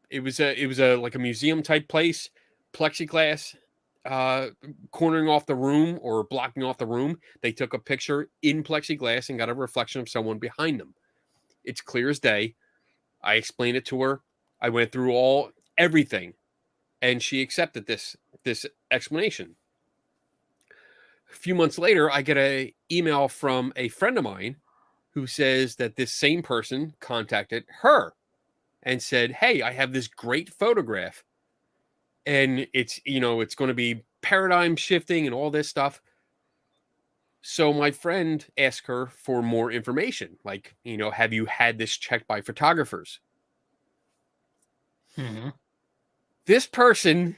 It was a like a museum type place, plexiglass, cornering off the room or blocking off the room. They took a picture in plexiglass and got a reflection of someone behind them. It's clear as day. I explained it to her. I went through everything, and she accepted this explanation. A few months later, I get an email from a friend of mine who says that this same person contacted her and said, hey, I have this great photograph, and it's going to be paradigm shifting and all this stuff. So my friend asked her for more information. Like, have you had this checked by photographers? Mm-hmm. This person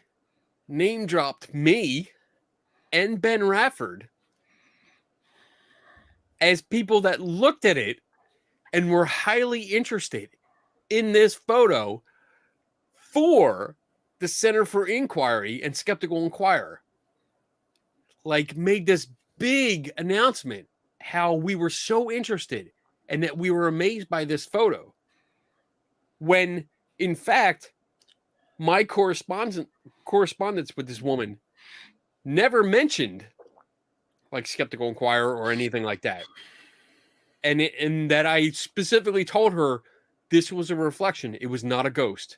name dropped me and Ben Rafford as people that looked at it and were highly interested in this photo for the Center for Inquiry and Skeptical Inquirer. Like, made this big announcement how we were so interested and that we were amazed by this photo, when in fact my correspondence with this woman never mentioned like Skeptical Inquirer or anything like that, and that I specifically told her this was a reflection, it was not a ghost,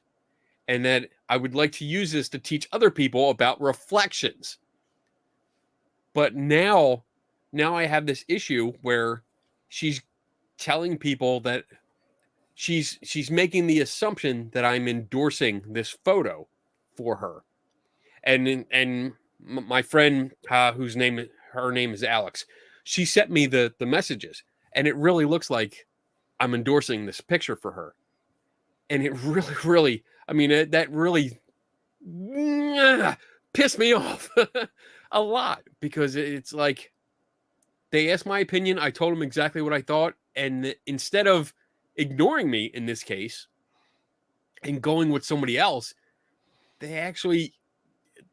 and that I would like to use this to teach other people about reflections. But now I have this issue where she's telling people that she's making the assumption that I'm endorsing this photo for her. And my friend, her name is Alex, she sent me the messages, and it really looks like I'm endorsing this picture for her. And it really, I mean, that really pissed me off a lot, because it's like, they asked my opinion. I told them exactly what I thought. And instead of ignoring me in this case and going with somebody else, they actually,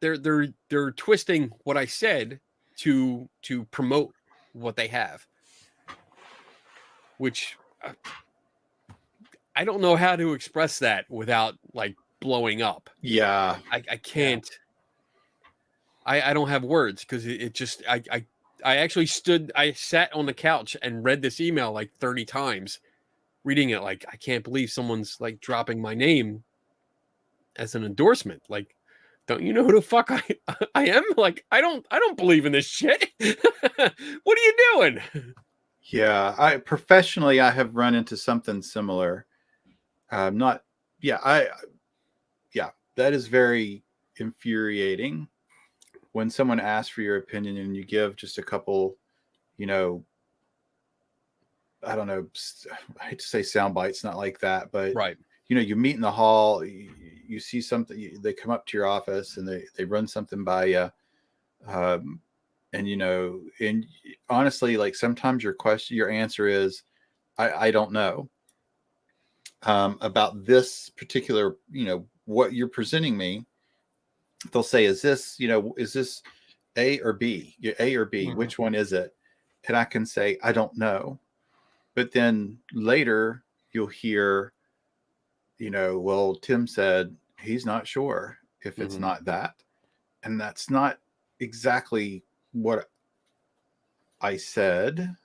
they're twisting what I said to promote what they have, which I don't know how to express that without like blowing up. Yeah. I can't. I don't have words, because it just, I actually sat on the couch and read this email like 30 times, reading it like, I can't believe someone's like dropping my name as an endorsement. Like, don't you know who the fuck I am? Like, I don't believe in this shit. What are you doing? Yeah. I have run into something similar. That is very infuriating when someone asks for your opinion and you give just a couple, I don't know, I hate to say sound bites, not like that, but Right. you know, you meet in the hall, you see something, they come up to your office and they run something by you. And you know, and honestly, like sometimes your answer is, I don't know about this particular, you know, what you're presenting me. They'll say, is this, you know, is this A or B? A or B? Which one is it? And I can say, I don't know. But then later you'll hear, you know, well, Tim said he's not sure if it's not that. And that's not exactly what I said,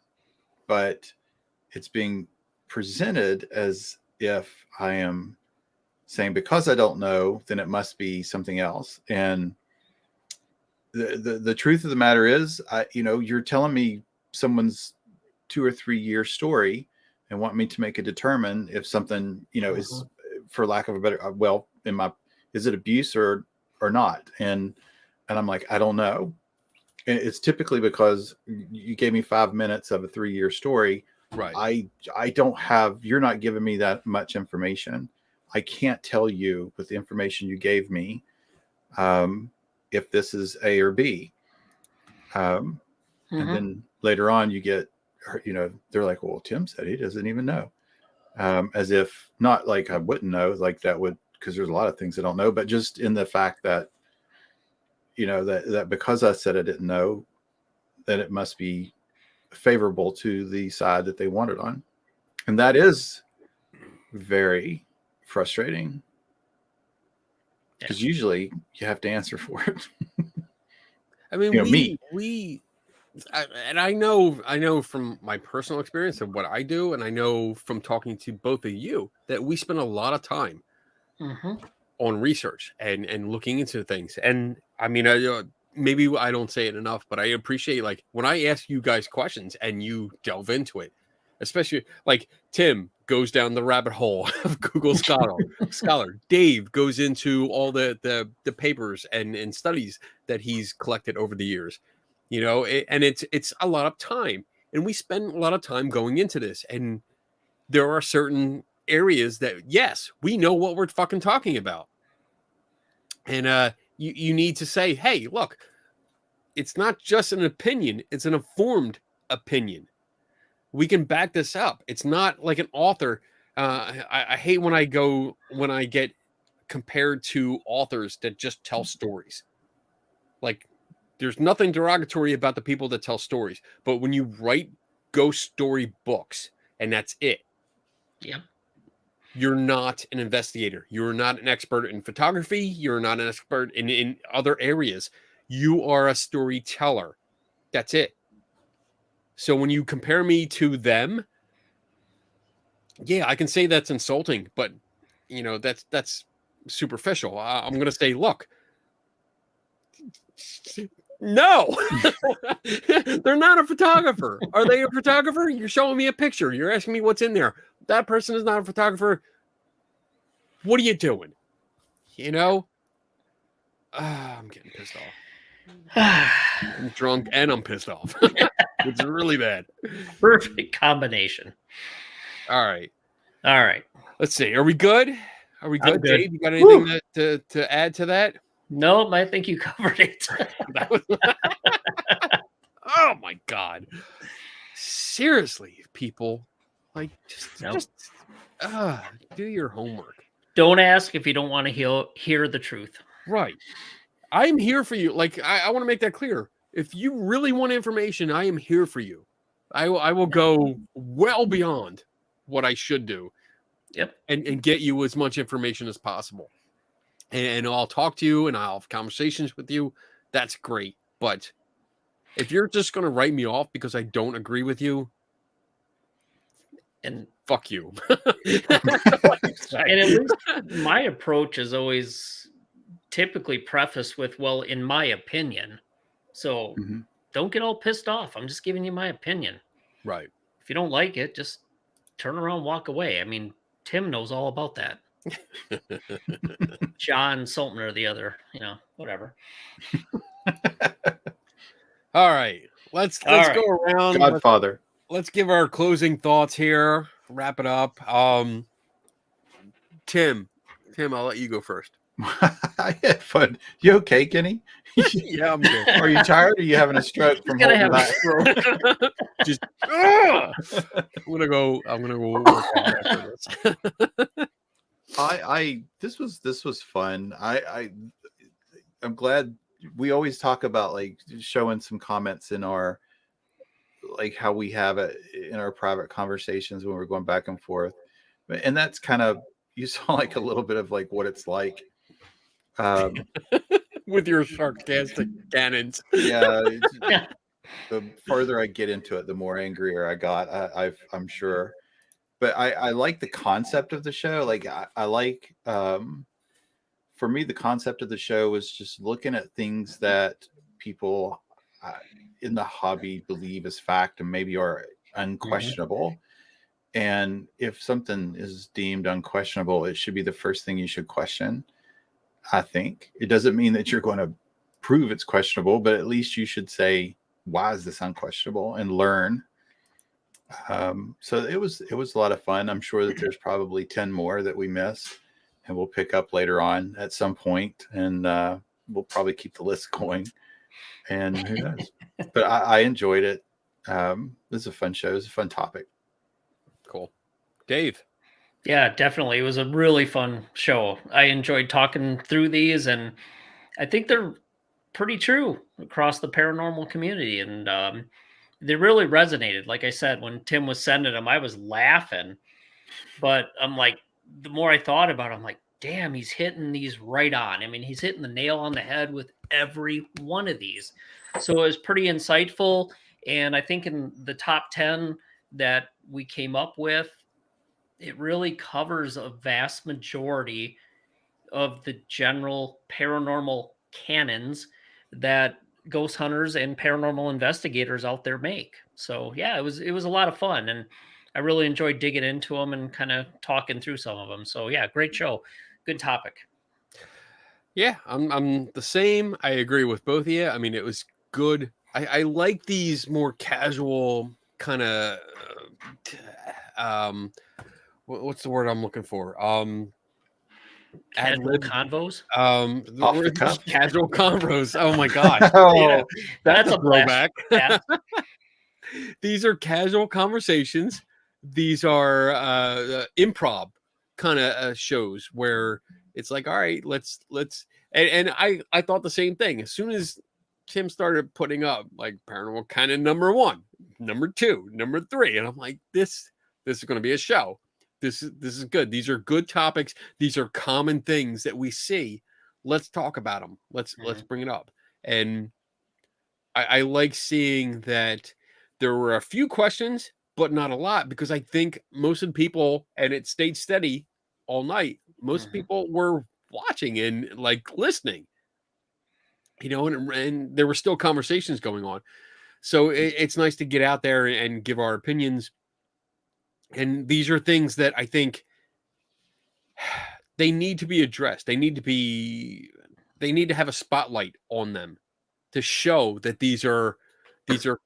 but it's being presented as if I am saying, because I don't know, then it must be something else. And the truth of the matter is, you know, you're telling me someone's 2 or 3 year story and want me to make a determine if something, you know, is, for lack of a better, well, is it abuse or not? And I'm like, I don't know. And it's typically because you gave me 5 minutes of a 3 year story. Right. I don't have, you're not giving me that much information. I can't tell you with the information you gave me, if this is A or B. And then later on you get, you know, they're like, well, Tim said he doesn't even know. As if not like I wouldn't know, like that would, because there's a lot of things I don't know, but just in the fact that, you know, that because I said I didn't know, that it must be favorable to the side that they wanted on. And that is very frustrating, because usually you have to answer for it. I mean, you know, I know from my personal experience of what I do, and I know from talking to both of you that we spend a lot of time on research and looking into things. And I mean, maybe I don't say it enough, but I appreciate, like, when I ask you guys questions and you delve into it, especially like Tim goes down the rabbit hole of Google Scholar. Dave goes into all the papers and studies that he's collected over the years, you know, and it's a lot of time, and we spend a lot of time going into this. And there are certain areas that, yes, we know what we're fucking talking about. And you need to say, hey, look, it's not just an opinion, it's an informed opinion. We can back this up. It's not like an author. I hate when I get compared to authors that just tell stories. Like, there's nothing derogatory about the people that tell stories, but when you write ghost story books and that's it, you're not an investigator. You're not an expert in photography. You're not an expert in other areas. You are a storyteller. That's it. So when you compare me to them, yeah, I can say that's insulting, but you know, that's superficial. I'm going to say, look, no, they're not a photographer. Are they a photographer? You're showing me a picture. You're asking me what's in there. That person is not a photographer. What are you doing? You know, I'm getting pissed off. I'm drunk and I'm pissed off. It's really bad. Perfect combination. All right. Let's see. Are we good? Are we good, I'm good. Dave? You got anything to add to that? Nope, I think you covered it. Oh my God. Seriously, people. Like, just do your homework. Don't ask if you don't want to hear the truth. Right. I'm here for you. Like, I want to make that clear. If you really want information, I am here for you. I will go well beyond what I should do. Yep. And get you as much information as possible. And I'll talk to you and I'll have conversations with you. That's great. But if you're just going to write me off because I don't agree with you, and fuck you. And at least my approach is always typically prefaced with, well, in my opinion. So don't get all pissed off. I'm just giving you my opinion. Right. If you don't like it, just turn around, walk away. I mean, Tim knows all about that. John Sultan or the other, you know, whatever. All right. Let's go around. Godfather. let's give our closing thoughts here. Wrap it up. Tim, I'll let you go first. I had fun. You okay, Kenny? Yeah, I'm good. Are you tired? Or are you having a stroke from gonna holding have a back? stroke. Just I'm gonna go work out after this. This was fun. I'm glad we always talk about like showing some comments in our, like how we have it in our private conversations when we're going back and forth. And that's kind of, you saw like a little bit of like what it's like. With your sarcastic cannons. Yeah. The further I get into it, the more angrier I got. I'm sure, but I like the concept of the show. Like I like, for me, the concept of the show was just looking at things that people in the hobby believe is fact and maybe are unquestionable. And if something is deemed unquestionable, it should be the first thing you should question. I think it doesn't mean that you're going to prove it's questionable, but at least you should say, why is this unquestionable, and learn. So it was a lot of fun. I'm sure that there's probably 10 more that we missed, and we'll pick up later on at some point, and we'll probably keep the list going. And who knows? But I enjoyed it. This is a fun show. It's a fun topic. Cool. Dave. Yeah, definitely. It was a really fun show. I enjoyed talking through these, and I think they're pretty true across the paranormal community. And they really resonated. Like I said, when Tim was sending them, I was laughing. But I'm like, the more I thought about it, I'm like, damn, he's hitting these right on. I mean, he's hitting the nail on the head with every one of these. So it was pretty insightful. And I think in the top 10 that we came up with, it really covers a vast majority of the general paranormal canons that ghost hunters and paranormal investigators out there make. So yeah, it was a lot of fun, and I really enjoyed digging into them and kind of talking through some of them. So yeah, great show, good topic. Yeah, I'm the same. I agree with both of you. I mean, it was good. I like these more casual kind of what's the word I'm looking for? Casual ad-lib. convos. Off the cuff. Casual convos. Oh my gosh. Oh, That's a throwback. Yeah. These are casual conversations. These are improv kind of shows where it's like, all right, let's and I thought the same thing. As soon as Tim started putting up like Paranormal Cannon number 1, number 2, number 3, and I'm like, this is going to be a show. This is good. These are good topics. These are common things that we see. Let's talk about them. Let's bring it up. And I like seeing that there were a few questions, but not a lot, because I think most of the people, and it stayed steady all night, most people were watching and like listening, and there were still conversations going on. So it's nice to get out there and give our opinions. And these are things that I think they need to be addressed. They need to have a spotlight on them to show that these are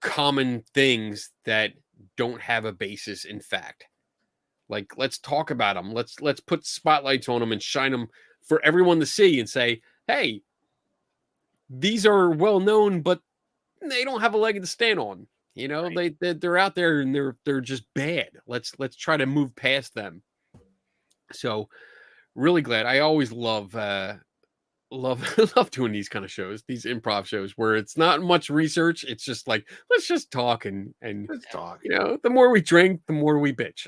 common things that don't have a basis in fact. Like, let's talk about them. Let's put spotlights on them and shine them for everyone to see and say, hey, these are well known, but they don't have a leg to stand on. Right. They're out there and they're just bad. Let's try to move past them. So really glad. I always love doing these kind of shows, these improv shows where it's not much research. It's just like, let's just talk and let's talk. The more we drink, the more we bitch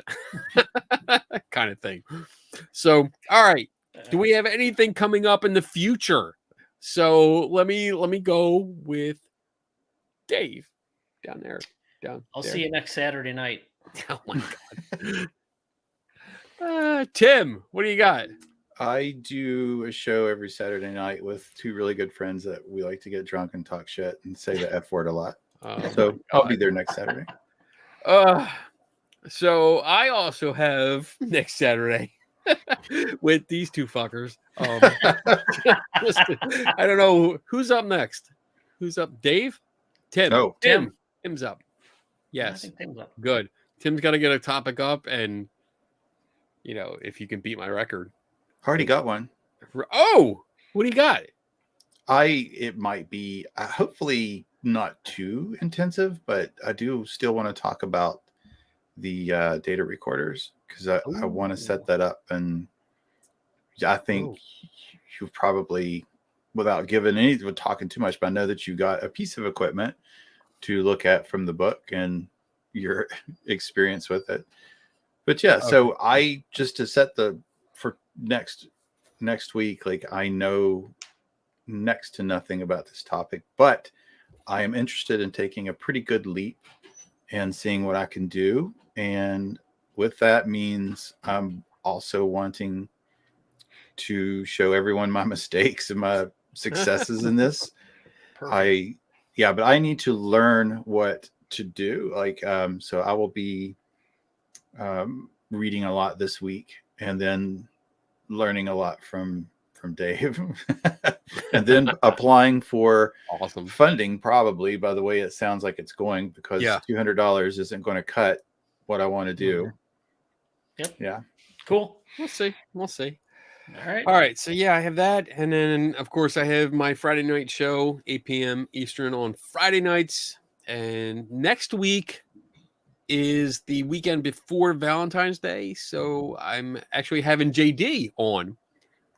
kind of thing. So, all right. Do we have anything coming up in the future? So let me go with Dave down there. I'll see you next Saturday night. Oh my God. Tim, what do you got? I do a show every Saturday night with 2 really good friends that we like to get drunk and talk shit and say the F word a lot. So I'll be there next Saturday. So I also have next Saturday with these 2 fuckers. I don't know who's up next. Who's up? Dave? Tim. No. Tim's up. Yes. think Tim's up. Good. Tim's got to get a topic up, and if you can beat my record. Already got one. Oh, what do you got? It might be hopefully not too intensive, but I do still want to talk about the data recorders because I want to set that up, and I think you've probably, without talking too much, but I know that you got a piece of equipment to look at from the book and your experience with it. But yeah, so I just to set for next week, like I know next to nothing about this topic, but I am interested in taking a pretty good leap and seeing what I can do. And with that means I'm also wanting to show everyone my mistakes and my successes in this. But I need to learn what to do. Like, so I will be reading a lot this week and then learning a lot from Dave and then applying for funding, probably, by the way it sounds like it's going, because $200 isn't going to cut what I want to do. Yep. Yeah. Cool. We'll see. All right. So I have that, and then of course I have my Friday night show, 8 p.m. Eastern on Friday nights, and next week is the weekend before Valentine's Day, so I'm actually having JD on.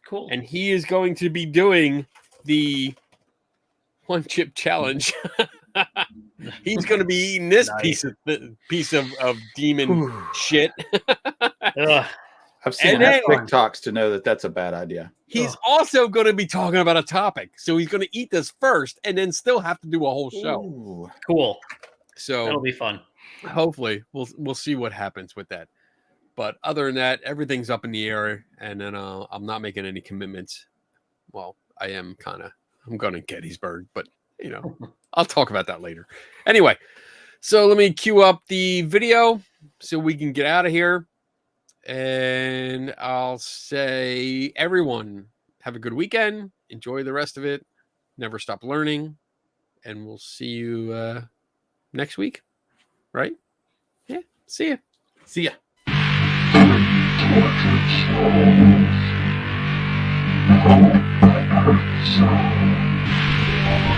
Cool. And he is going to be doing the one chip challenge. He's going to be eating this piece of demon shit. I've seen enough TikToks to know that that's a bad idea. He's also going to be talking about a topic, so he's going to eat this first and then still have to do a whole show. Ooh. Cool. So that'll be fun. Hopefully, we'll see what happens with that. But other than that, everything's up in the air, and then I'm not making any commitments. Well, I'm going to Gettysburg, but I'll talk about that later. Anyway, so let me cue up the video so we can get out of here. And I'll say, everyone, have a good weekend. Enjoy the rest of it. Never stop learning. And we'll see you next week. Right? Yeah. See ya. See ya. Sound.